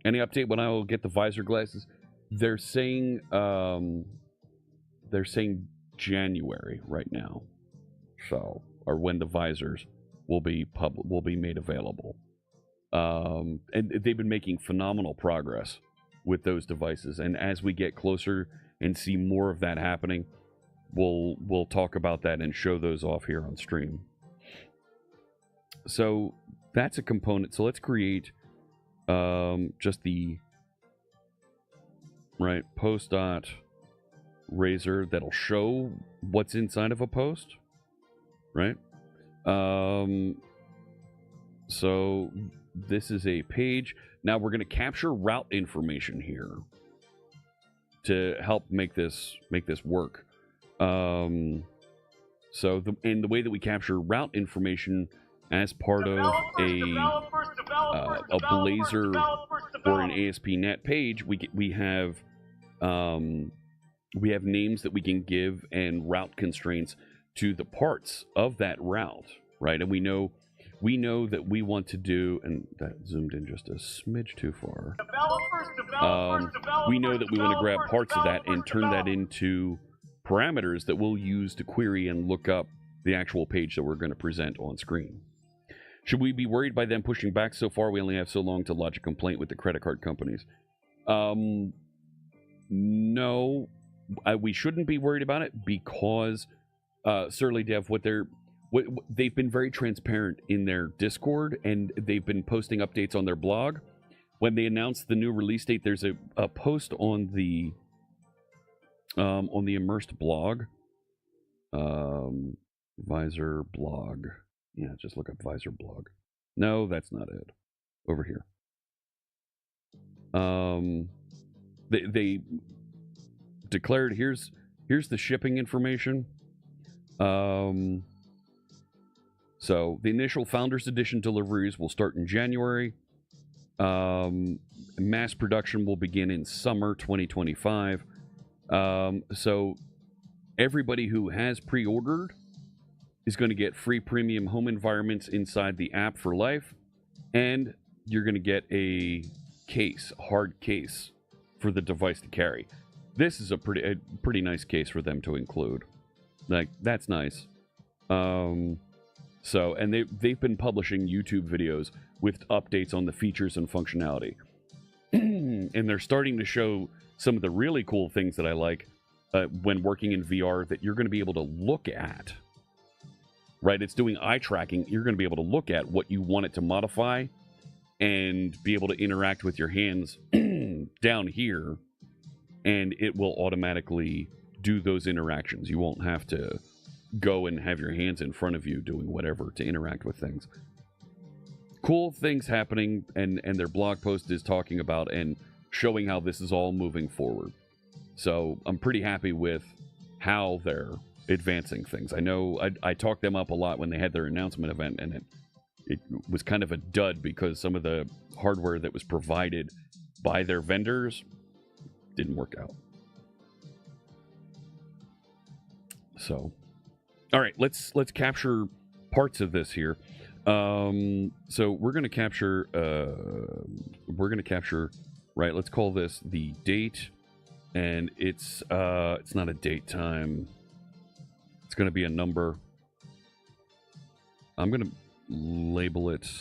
Any update when I will get the visor glasses? They're saying January right now. So, or when the visors will be made available. And they've been making phenomenal progress with those devices. And as we get closer and see more of that happening, we'll talk about that and show those off here on stream. So that's a component. So let's create just the post dot razor that'll show what's inside of a post, right? So this is a page. Now we're going to capture route information here to help make this work. So the way that we capture route information as part of a Blazor or an ASP.NET page, we have names that we can give and route constraints to the parts of that route, right? And we know that we want to do, and that zoomed in just a smidge too far. We know that we want to grab parts of that and turn that into parameters that we'll use to query and look up the actual page that we're going to present on screen. Should we be worried by them pushing back so far? We only have so long to lodge a complaint with the credit card companies. No, we shouldn't be worried about it because Surly Dev, they've been very transparent in their Discord, and they've been posting updates on their blog. When they announced the new release date, there's a post on the Immersed blog, Visor blog. Yeah, just look up Visor blog. No, that's not it. Over here. They declared here's the shipping information. So the initial Founders Edition deliveries will start in January. Mass production will begin in summer 2025. So everybody who has pre-ordered is going to get free premium home environments inside the app for life, and you're going to get a hard case for the device to carry. This is a pretty nice case for them to include. Like, that's nice. And they've been publishing YouTube videos with updates on the features and functionality. And they're starting to show some of the really cool things that I like when working in VR that you're going to be able to look at. Right? It's doing eye tracking. You're going to be able to look at what you want it to modify and be able to interact with your hands down here, and it will automatically do those interactions. You won't have to go and have your hands in front of you doing whatever to interact with things. Cool things happening, and their blog post is talking about and showing how this is all moving forward. So I'm pretty happy with how they're advancing things. I know I talked them up a lot when they had their announcement event, and it was kind of a dud because some of the hardware that was provided by their vendors didn't work out. So All right, let's capture parts of this here. So we're going to capture. Right. Let's call this the date, and it's not a date time. It's going to be a number. I'm going to label it.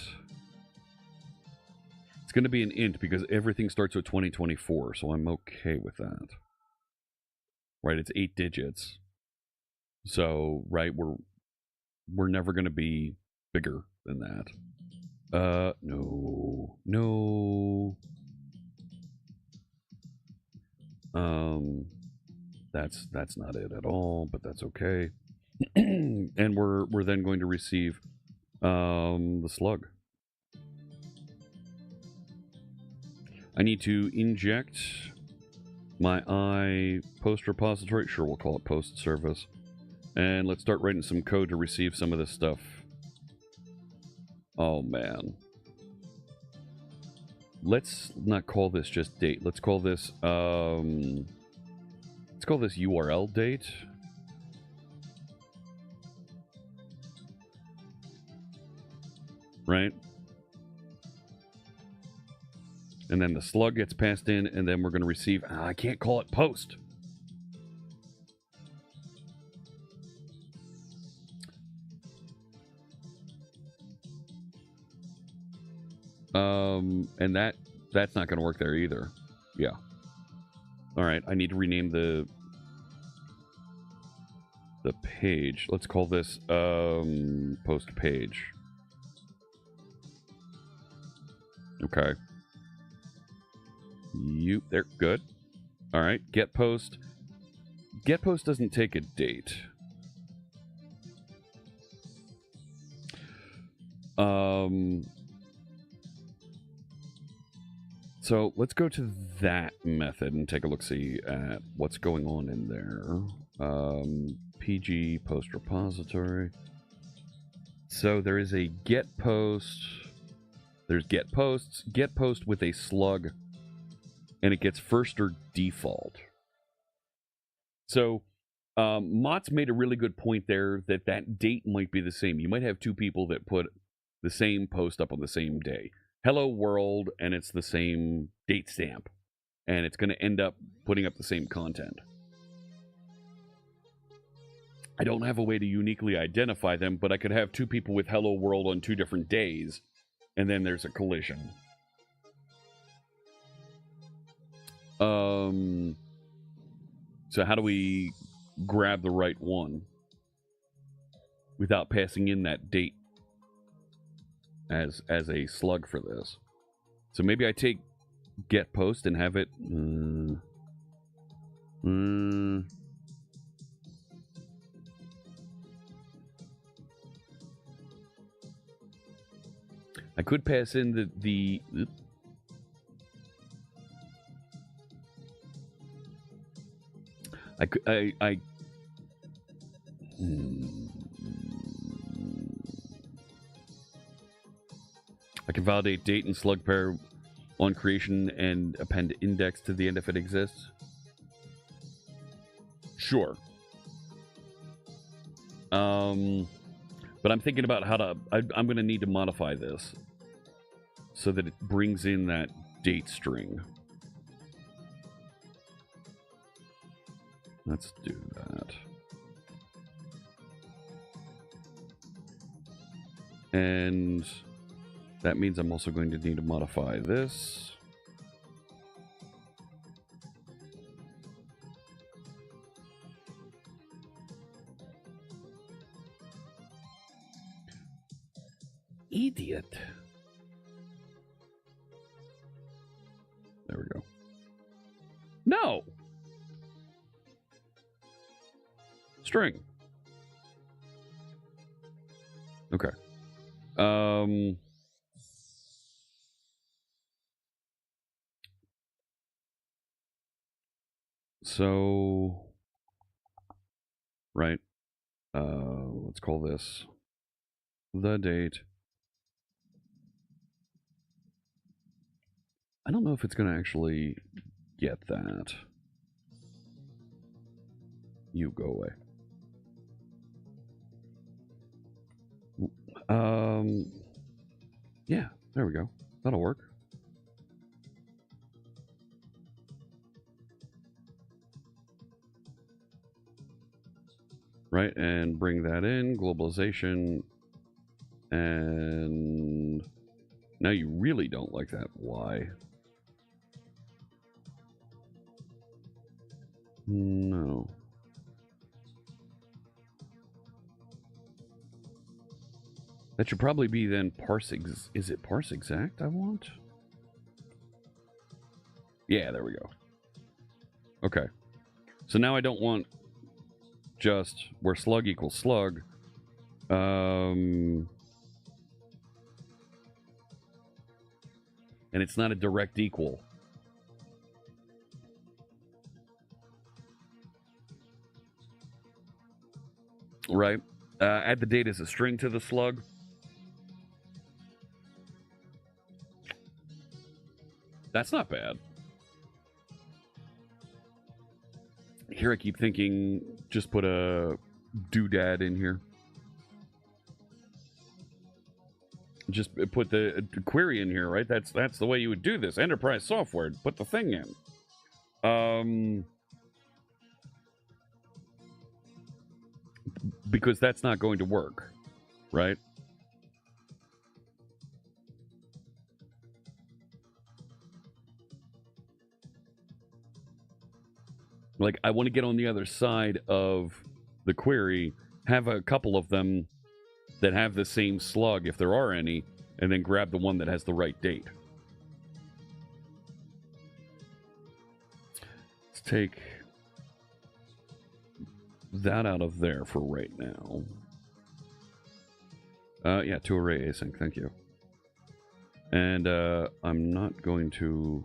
It's going to be an int because everything starts with 2024, so I'm okay with that. Right, it's 8 digits. So, right, we're never going to be bigger than that. No. That's not it at all, but that's okay. And we're then going to receive the slug. I need to inject my I post repository. Sure, we'll call it post service. And let's start writing some code to receive some of this stuff. Oh, man. Let's not call this just date. Let's call this URL date. Right? And then the slug gets passed in, and then we're going to receive... I can't call it post. And that's not going to work there either. Yeah. All right, I need to rename the page. Let's call this post page. Okay. They're good. All right, get post. Get post doesn't take a date. So let's go to that method and take a look-see at what's going on in there. PG post repository. So there is a get post. There's get posts. Get post with a slug, and it gets first or default. So Mott's made a really good point there that date might be the same. You might have two people that put the same post up on the same day. Hello world, and it's the same date stamp, and it's going to end up putting up the same content. I don't have a way to uniquely identify them, but I could have two people with hello world on 2 different days, and then there's a collision. So how do we grab the right one without passing in that date as a slug for this? So maybe I take get post and have it I could pass in the I can validate date and slug pair on creation and append index to the end if it exists. Sure. But I'm thinking about how to... I'm going to need to modify this so that it brings in that date string. Let's do that. And that means I'm also going to need to modify this. Idiot. There we go. No! String. Okay. So, right. Let's call this the date. I don't know if it's going to actually get that. You go away. Yeah, there we go. That'll work. Right, and bring that in, globalization, and now you really don't like that. Why? No. That should probably be then parse is it parse exact I want? Yeah, there we go. Okay. So now I don't want just where slug equals slug. And it's not a direct equal. Right? Add the date as a string to the slug. That's not bad. Here I keep thinking, just put a doodad in here. Just put the query in here, right? That's the way you would do this. Enterprise software, put the thing in. Because that's not going to work, right? Like, I want to get on the other side of the query, have a couple of them that have the same slug, if there are any, and then grab the one that has the right date. Let's take that out of there for right now. Yeah, to array async, thank you. And I'm not going to...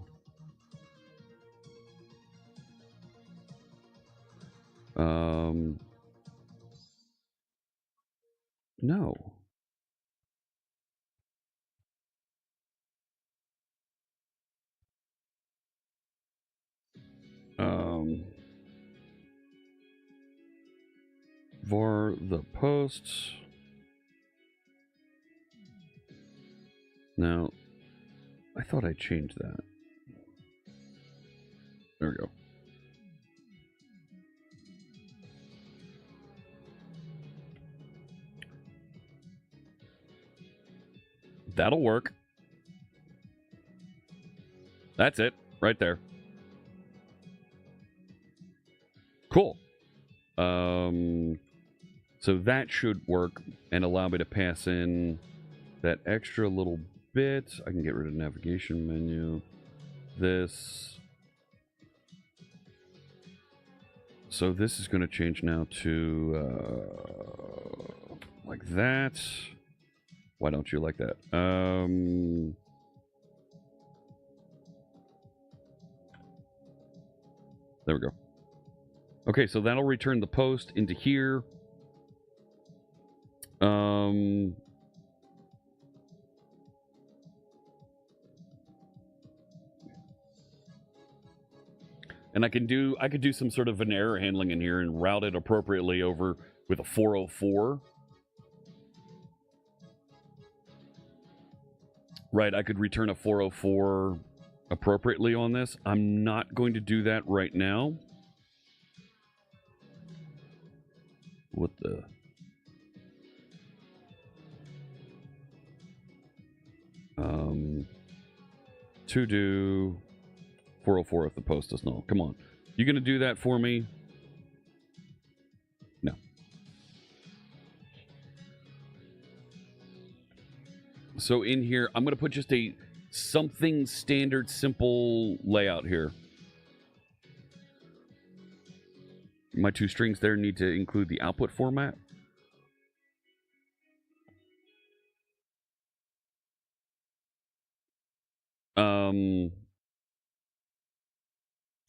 No. For the posts. Now, I thought I changed that. There we go. That'll work. That's it, right there. Cool. So that should work and allow me to pass in that extra little bit. I can get rid of navigation menu. This. So this is going to change now to like that. Why don't you like that? There we go. Okay, so that'll return the post into here. And I could do some sort of an error handling in here and route it appropriately over with a 404. Right, I could return a 404 appropriately on this. I'm not going to do that right now. What the... to do 404 if the post is null. Come on. You gonna do that for me? No. So in here, I'm gonna put just a something standard simple layout here. My two strings there need to include the output format.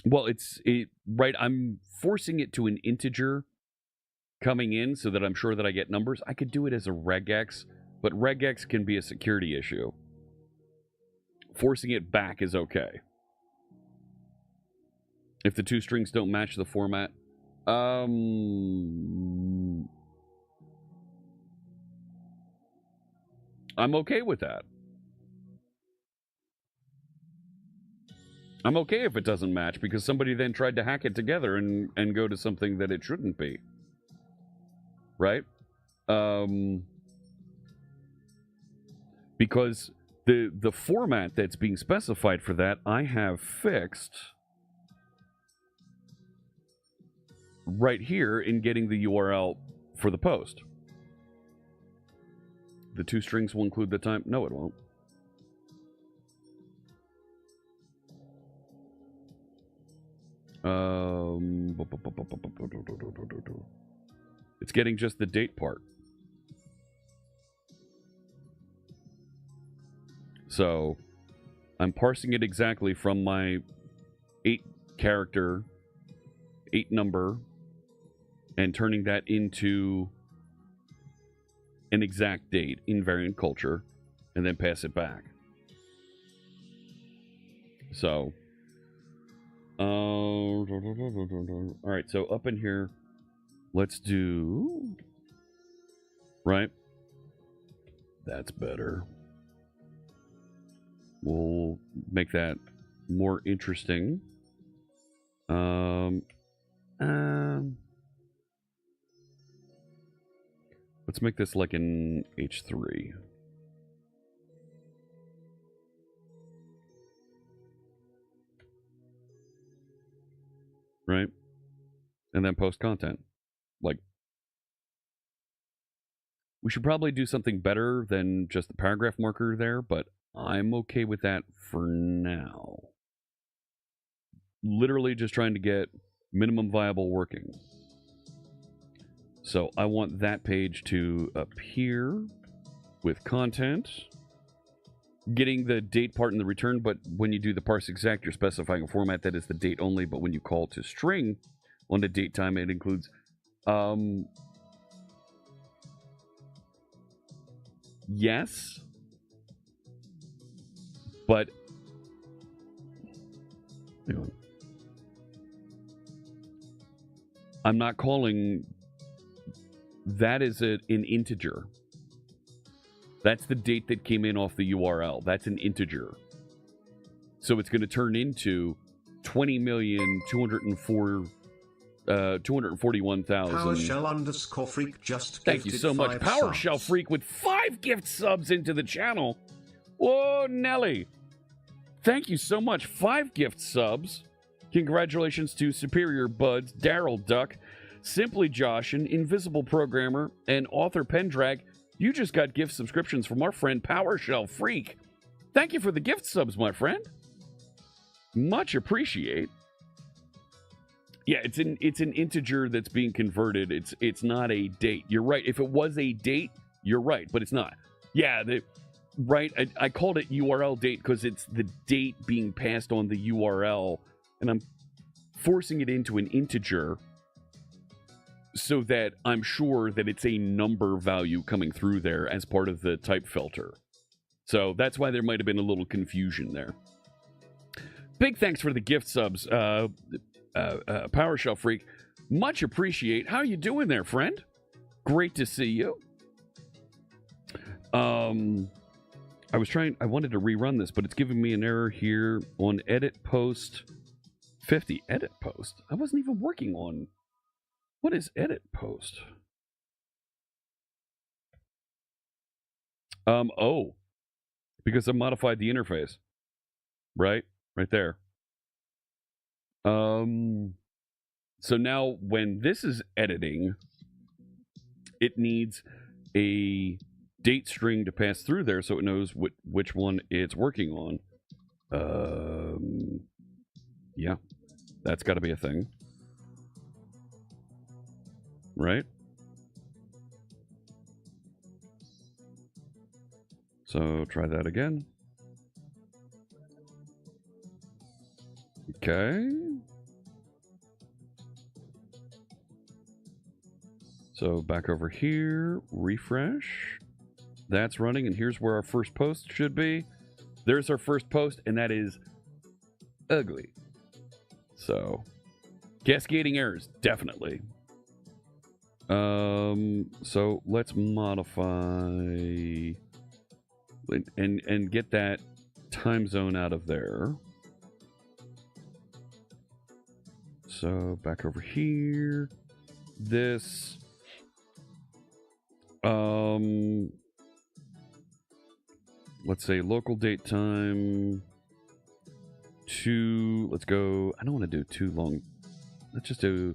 Well, right. I'm forcing it to an integer coming in so that I'm sure that I get numbers. I could do it as a regex, but regex can be a security issue. Forcing it back is okay. If the two strings don't match the format. I'm okay with that. I'm okay if it doesn't match because somebody then tried to hack it together and go to something that it shouldn't be. Right? Because the format that's being specified for that, I have fixed right here in getting the URL for the post. The 2 strings will include the time. No, it won't. It's getting just the date part. So I'm parsing it exactly from my 8-character, 8-number, and turning that into an exact date, invariant culture, and then pass it back. So, all right, so up in here, let's do, right? That's better. We'll make that more interesting. Let's make this like an H3. Right? And then post content. Like, we should probably do something better than just the paragraph marker there, but I'm okay with that for now. Literally just trying to get minimum viable working. So I want that page to appear with content, getting the date part in the return, but when you do the parse exact, you're specifying a format that is the date only, but when you call to string on the date time, it includes yes, but hang on. I'm not calling that is an integer. That's the date that came in off the URL. That's an integer. So it's going to turn into 20,241,000. PowerShell_Freak just Thank you so much, PowerShell Freak, with 5 gift subs into the channel. Whoa, Nelly. Thank you so much. 5 gift subs. Congratulations to Superior Buds, Daryl Duck, Simply Josh, an Invisible Programmer, and Author Pendrag. You just got gift subscriptions from our friend PowerShell Freak. Thank you for the gift subs, my friend. Much appreciate. Yeah, it's an integer that's being converted. It's not a date. You're right. If it was a date, you're right, but it's not. Yeah, right. I called it URL date because it's the date being passed on the URL, and I'm forcing it into an integer so that I'm sure that it's a number value coming through there as part of the type filter. So that's why there might have been a little confusion there. Big thanks for the gift subs, PowerShell Freak. Much appreciate. How you doing there, friend? Great to see you. I wanted to rerun this, but it's giving me an error here on edit post 50. Edit post? I wasn't even working on... What is edit post? Oh. Because I modified the interface. Right? Right there. So now when this is editing, it needs a date string to pass through there so it knows which one it's working on. Yeah. That's got to be a thing. Right? So try that again. Okay. So back over here, refresh. That's running, and here's where our first post should be. There's our first post, and that is ugly. So, cascading errors, definitely. So let's modify and get that time zone out of there. So back over here, this, let's say local date time, let's go, I don't want to do too long. Let's just do,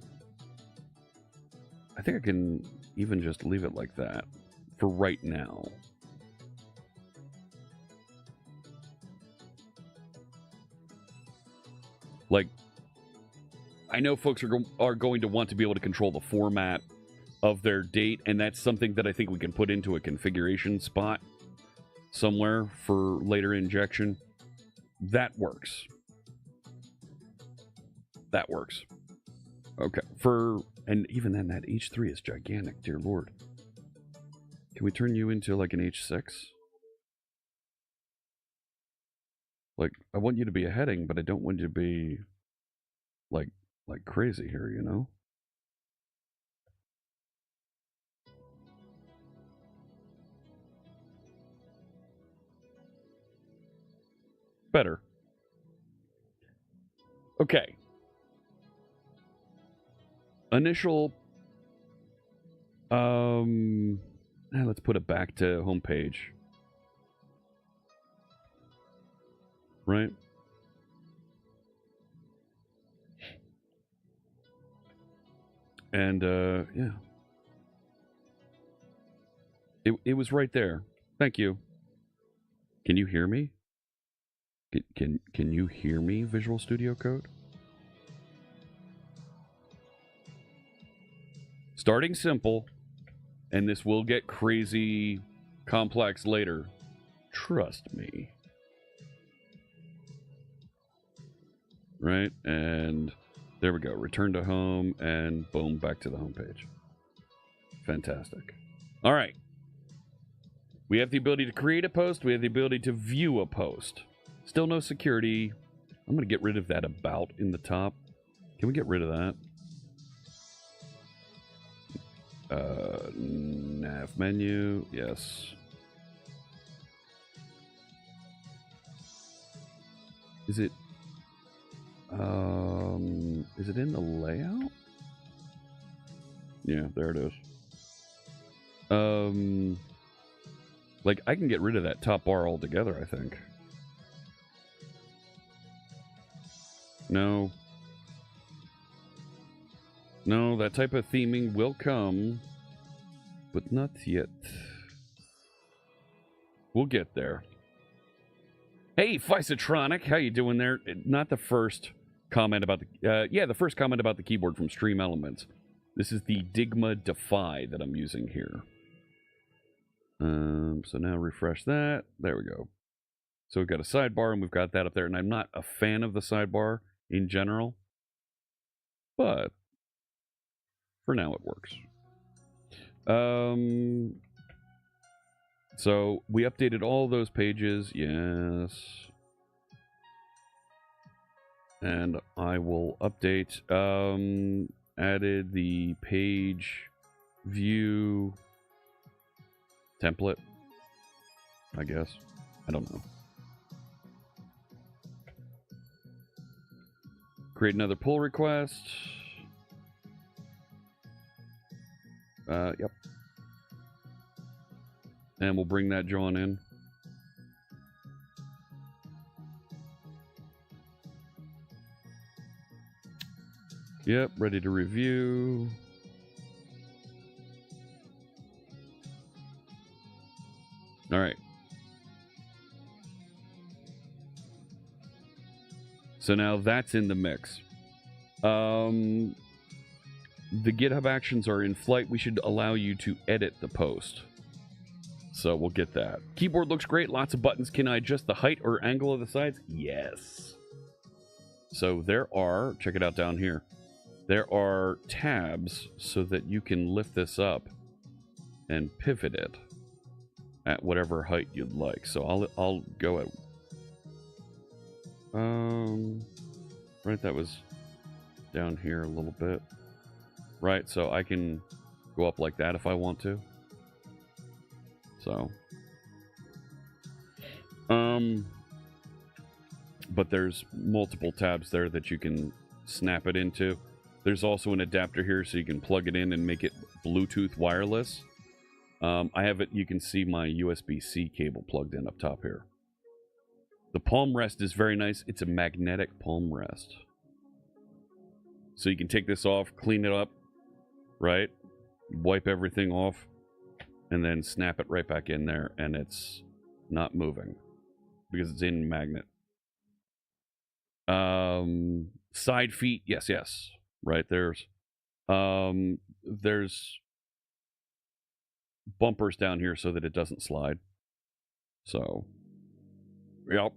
I think I can even just leave it like that for right now. Like, I know folks are going to want to be able to control the format of their date, and that's something that I think we can put into a configuration spot somewhere for later injection. That works. That works. Okay. And even then, that H3 is gigantic, dear Lord. Can we turn you into like an H6? Like, I want you to be a heading, but I don't want you to be like crazy here, you know? Better. Okay. Initial, let's put it back to homepage. Right? And, yeah. It was right there. Thank you. Can you hear me? Can you hear me, Visual Studio Code? Starting simple, and this will get crazy complex later. Trust me. Right? And there we go. Return to home, and boom, back to the home page. Fantastic. All right. We have the ability to create a post. We have the ability to view a post. Still no security. I'm going to get rid of that about in the top. Can we get rid of that? Nav menu. Yes. Is it in the layout? Yeah, there it is. Like, I can get rid of that top bar altogether, I think. No. No, that type of theming will come, but not yet. We'll get there. Hey, Physotronic, how you doing there? Not the first comment about the... the first comment about the keyboard from Stream Elements. This is the Digma Defy that I'm using here. So now refresh that. There we go. So we've got a sidebar, and we've got that up there. And I'm not a fan of the sidebar in general, but for now it works. So we updated all those pages. Yes. And I will update. Added the page view template, I guess. I don't know. Create another pull request. Yep. And we'll bring that John in. Yep, ready to review. All right. So now that's in the mix. The GitHub actions are in flight. We should allow you to edit the post. So we'll get that. Keyboard looks great. Lots of buttons. Can I adjust the height or angle of the sides? Yes. So there are, check it out down here. There are tabs so that you can lift this up and pivot it at whatever height you'd like. So I'll go at right, that was down here a little bit. Right, so I can go up like that if I want to. So But there's multiple tabs there that you can snap it into. There's also an adapter here so you can plug it in and make it Bluetooth wireless. I have it, you can see my USB-C cable plugged in up top here. The palm rest is very nice. It's a magnetic palm rest. So you can take this off, clean it up, right? Wipe everything off, and then snap it right back in there, and it's not moving because it's in magnet. Side feet, yes, right, there's bumpers down here so that it doesn't slide. So, yep.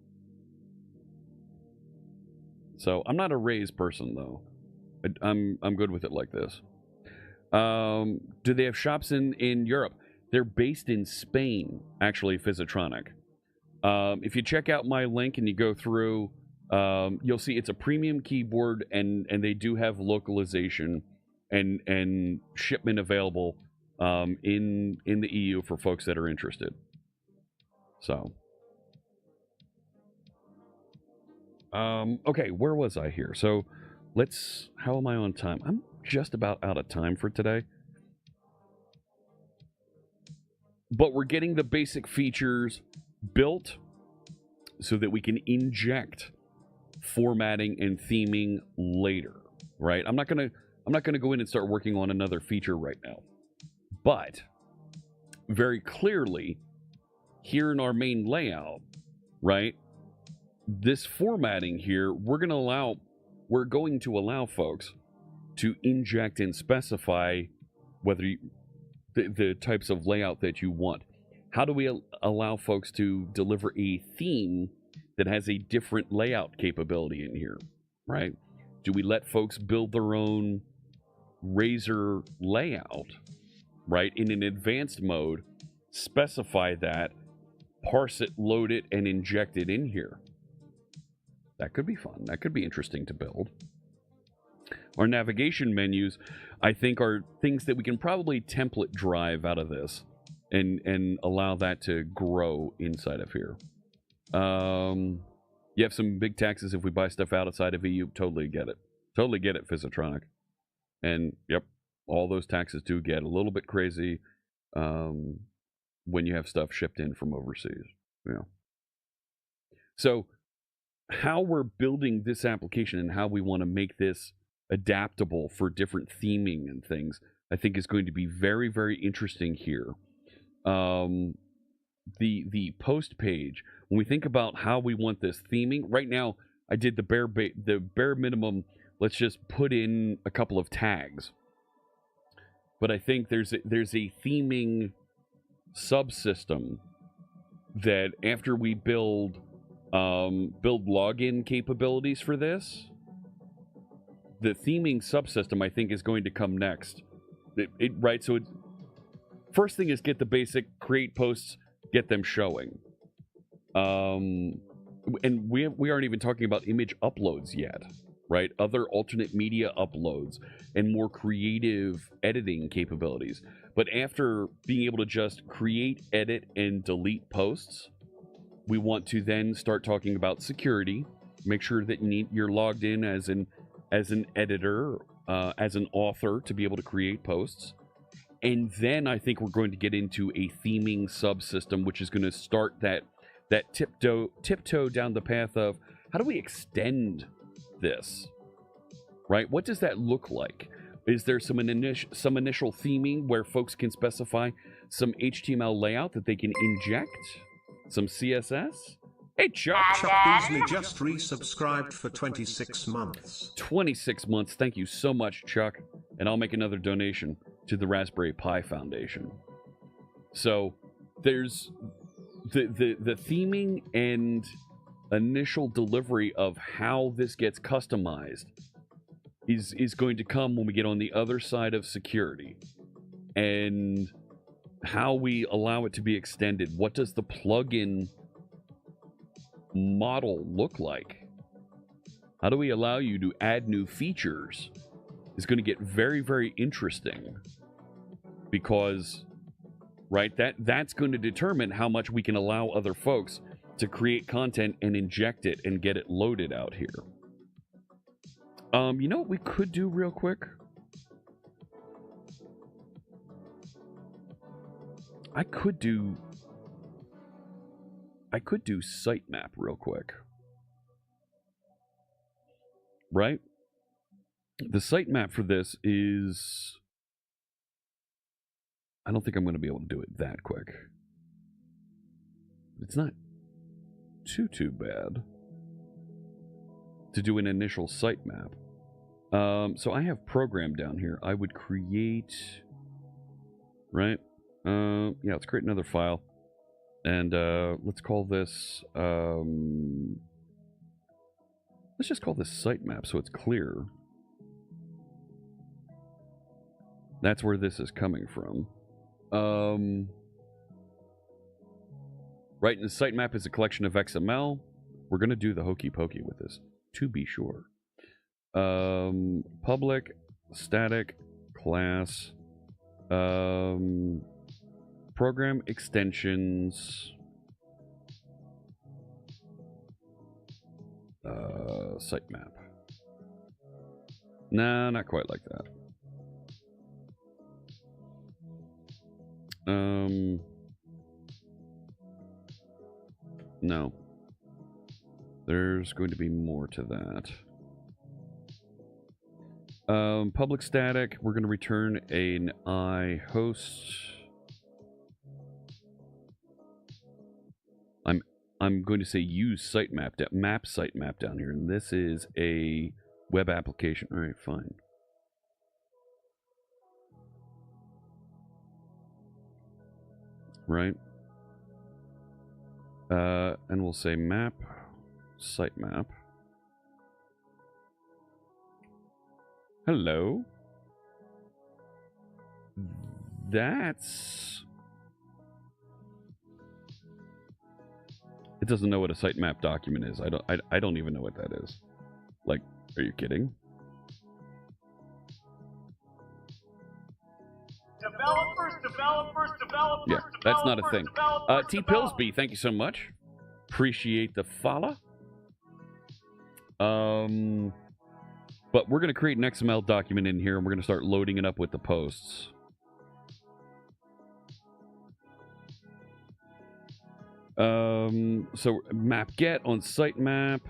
So I'm not a raised person though. I'm good with it like this. Do they have shops in Europe? They're based in Spain, actually, Physitronic. If you check out my link and you go through, you'll see it's a premium keyboard, and they do have localization and shipment available in the EU for folks that are interested. So, okay, where was I here? So, how am I on time? I'm just about out of time for today. But we're getting the basic features built so that we can inject formatting and theming later, right? I'm not gonna go in and start working on another feature right now. But very clearly, here in our main layout, right? This formatting here, we're going to allow folks to inject and specify whether the types of layout that you want. How do we allow folks to deliver a theme that has a different layout capability in here, right? Do we let folks build their own Razor layout, right, in an advanced mode, specify that, parse it, load it, and inject it in here? That could be fun. That could be interesting to build. Our navigation menus, I think, are things that we can probably template drive out of this and allow that to grow inside of here. You have some big taxes if we buy stuff outside of EU. Totally get it. Totally get it, Physitronic. And, yep, all those taxes do get a little bit crazy when you have stuff shipped in from overseas. Yeah. So, how we're building this application and how we want to make this adaptable for different theming and things, I think is going to be very, very interesting here. The post page, when we think about how we want this theming, right now I did the bare minimum. Let's just put in a couple of tags. But I think there's a theming subsystem that after we build login capabilities for this, the theming subsystem, I think, is going to come next. Right? So first thing is get the basic create posts, get them showing. And we aren't even talking about image uploads yet, right? Other alternate media uploads and more creative editing capabilities. But after being able to just create, edit, and delete posts, we want to then start talking about security. Make sure that you're logged in as an editor, as an author, to be able to create posts. And then I think we're going to get into a theming subsystem, which is going to start that tiptoe down the path of how do we extend this, right? What does that look like? Is there some initial theming where folks can specify some HTML layout that they can inject? Some CSS? Hey, Chuck! Chuck Beasley just resubscribed for 26 months. 26 months. Thank you so much, Chuck. And I'll make another donation to the Raspberry Pi Foundation. So there's the theming and initial delivery of how this gets customized is going to come when we get on the other side of security. And how we allow it to be extended. What does the plugin model look like? How do we allow you to add new features? Is going to get very, very interesting, because, right, that's going to determine how much we can allow other folks to create content and inject it and get it loaded out here. You know what we could do real quick? I could do sitemap real quick. Right? The sitemap for this is... I don't think I'm going to be able to do it that quick. It's not too bad to do an initial sitemap. So I have program down here. I would create... Right? Yeah, let's create another file. And let's call this... let's just call this sitemap so it's clear. That's where this is coming from. Right, and the sitemap is a collection of XML. We're going to do the hokey pokey with this, to be sure. Public, static, class, program extensions, sitemap. Nah, not quite like that. No. There's going to be more to that. Public static, we're going to return an I host. I'm going to say use sitemap, map sitemap down here, and this is a web application. All right, fine. Right. And we'll say map sitemap. Hello. That's... It doesn't know what a sitemap document is. I don't even know what that is. Like, are you kidding? Developers. Yeah, that's not a thing. T Pillsby, thank you so much. Appreciate the follow. But we're going to create an XML document in here, and we're going to start loading it up with the posts. So map get on sitemap.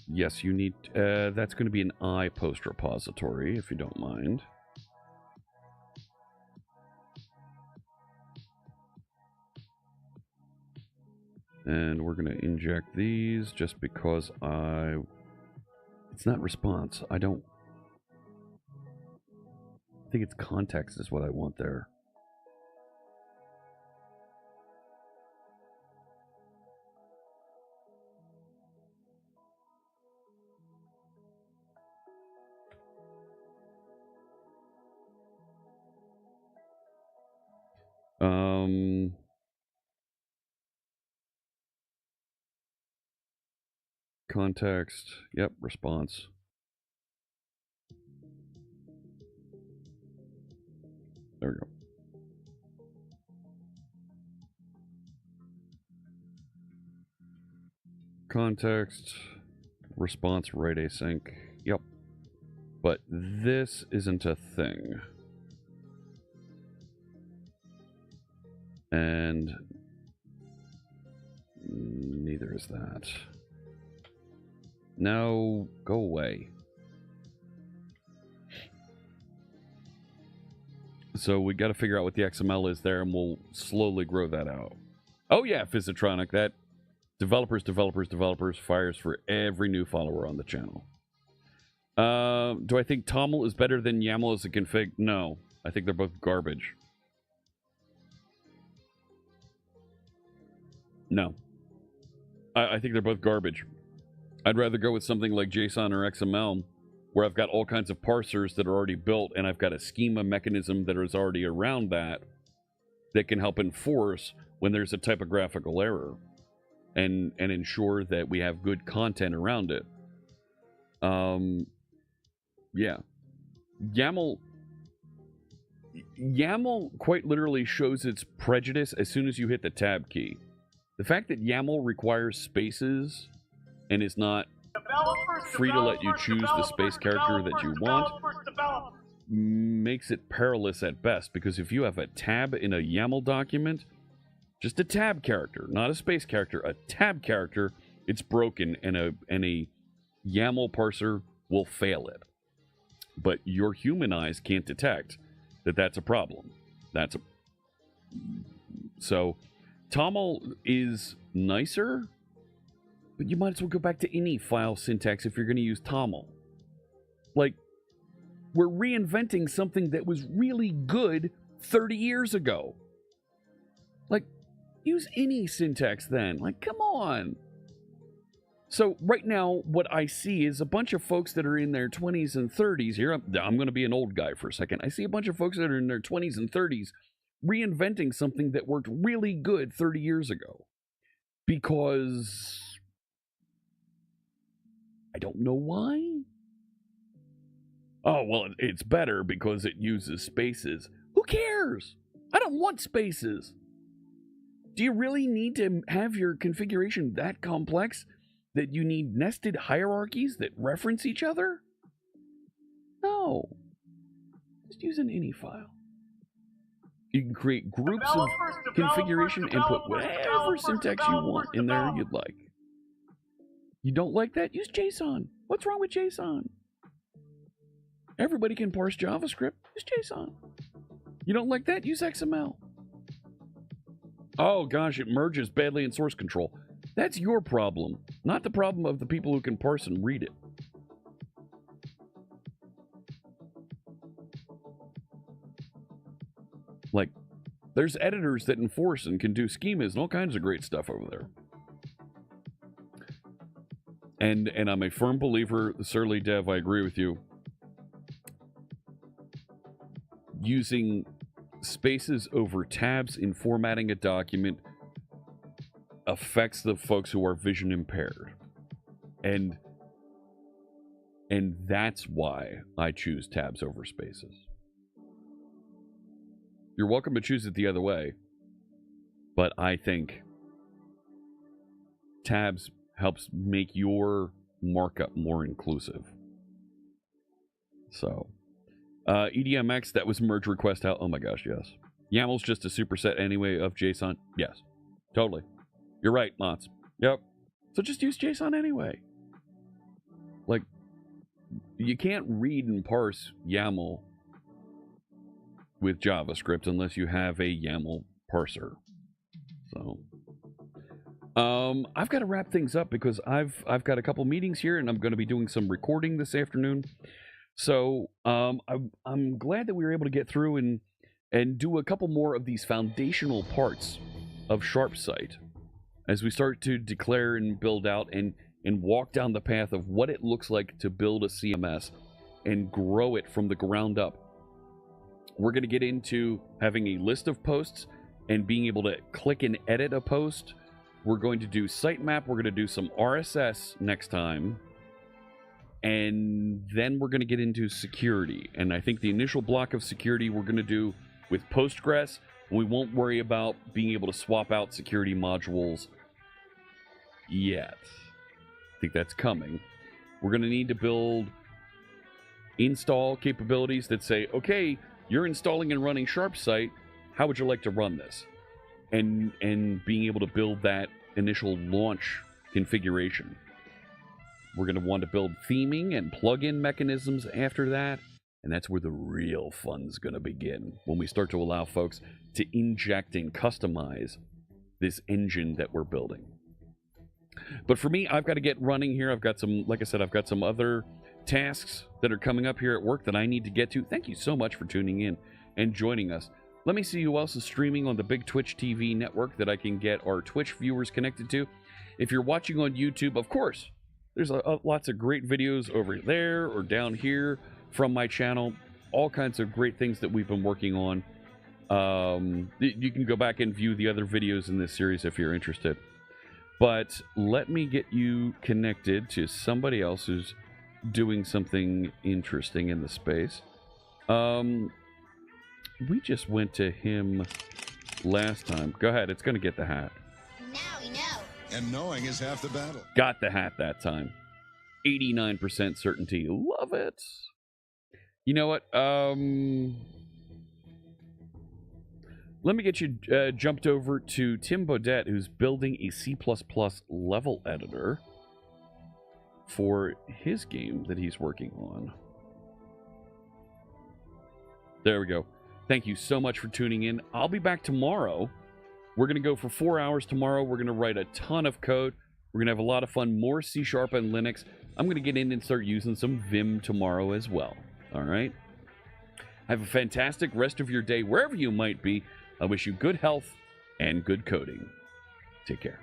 Yes, you need... that's going to be an I post repository, if you don't mind. And we're going to inject these just because it's not response. I think it's context is what I want there. Context, yep, response. There we go. Context, response, write async, yep. But this isn't a thing. And neither is that. No, go away. So we got to figure out what the XML is there, and we'll slowly grow that out. Oh yeah, Physitronic, that developers fires for every new follower on the channel. Do I think Toml is better than YAML as a config? No, I think they're both garbage. No. I think they're both garbage. I'd rather go with something like JSON or XML, where I've got all kinds of parsers that are already built, and I've got a schema mechanism that is already around that can help enforce when there's a typographical error and ensure that we have good content around it. Yeah. YAML quite literally shows its prejudice as soon as you hit the tab key. The fact that YAML requires spaces and is not free to let you choose the space character that you want makes it perilous at best, because if you have a tab in a YAML document, just a tab character, not a space character, a tab character, it's broken, and a YAML parser will fail it. But your human eyes can't detect that that's a problem. So TOML is nicer, but you might as well go back to any file syntax if you're going to use TOML. Like, we're reinventing something that was really good 30 years ago. Like, use any syntax then. Like, come on. So right now, what I see is a bunch of folks that are in their 20s and 30s. Here, I'm going to be an old guy for a second. I see a bunch of folks that are in their 20s and 30s reinventing something that worked really good 30 years ago. Because I don't know why. Oh, well, it's better because it uses spaces. Who cares? I don't want spaces. Do you really need to have your configuration that complex that you need nested hierarchies that reference each other? No. Just use an ini file. You can create groups of configuration and put whatever syntax you want in there you'd like. You don't like that? Use JSON. What's wrong with JSON? Everybody can parse JavaScript. Use JSON. You don't like that? Use XML. Oh gosh, it merges badly in source control. That's your problem, not the problem of the people who can parse and read it. Like, there's editors that enforce and can do schemas and all kinds of great stuff over there. And I'm a firm believer, the Surly Dev, I agree with you. Using spaces over tabs in formatting a document affects the folks who are vision impaired. And that's why I choose tabs over spaces. You're welcome to choose it the other way, but I think tabs helps make your markup more inclusive. So, EDMX, that was merge request out. Oh my gosh, yes. YAML's just a superset anyway of JSON. Yes, totally. You're right, Mots. Yep. So just use JSON anyway. Like, you can't read and parse YAML with JavaScript unless you have a YAML parser. So, I've got to wrap things up because I've got a couple meetings here and I'm going to be doing some recording this afternoon. So, I'm glad that we were able to get through and do a couple more of these foundational parts of SharpSite as we start to declare and build out and walk down the path of what it looks like to build a CMS and grow it from the ground up. We're going to get into having a list of posts and being able to click and edit a post. We're going to do sitemap. We're going to do some RSS next time. And then we're going to get into security. And I think the initial block of security we're going to do with Postgres. We won't worry about being able to swap out security modules yet. I think that's coming. We're going to need to build install capabilities that say, okay, you're installing and running SharpSite. How would you like to run this? And being able to build that initial launch configuration. We're going to want to build theming and plugin mechanisms after that. And that's where the real fun's going to begin, when we start to allow folks to inject and customize this engine that we're building. But for me, I've got to get running here. I've got some, like I said, I've got some other tasks that are coming up here at work that I need to get to. Thank you so much for tuning in and joining us. Let me see who else is streaming on the big Twitch TV network that I can get our Twitch viewers connected to. If you're watching on YouTube, of course, there's lots of great videos over there or down here from my channel. All kinds of great things that we've been working on. You can go back and view the other videos in this series if you're interested. But let me get you connected to somebody else who's doing something interesting in the space. We just went to him last time. Go ahead, it's going to get the hat. Now And knowing is half the battle. Got the hat that time. 89% certainty. Love it. You know what? Let me get you jumped over to Tim Bodette, who's building a C++ level editor for his game that he's working on. There we go. Thank you so much for tuning in. I'll be back tomorrow. We're going to go for 4 hours tomorrow. We're going to write a ton of code. We're going to have a lot of fun. More C# and Linux. I'm going to get in and start using some Vim tomorrow as well. All right? Have a fantastic rest of your day wherever you might be. I wish you good health and good coding. Take care.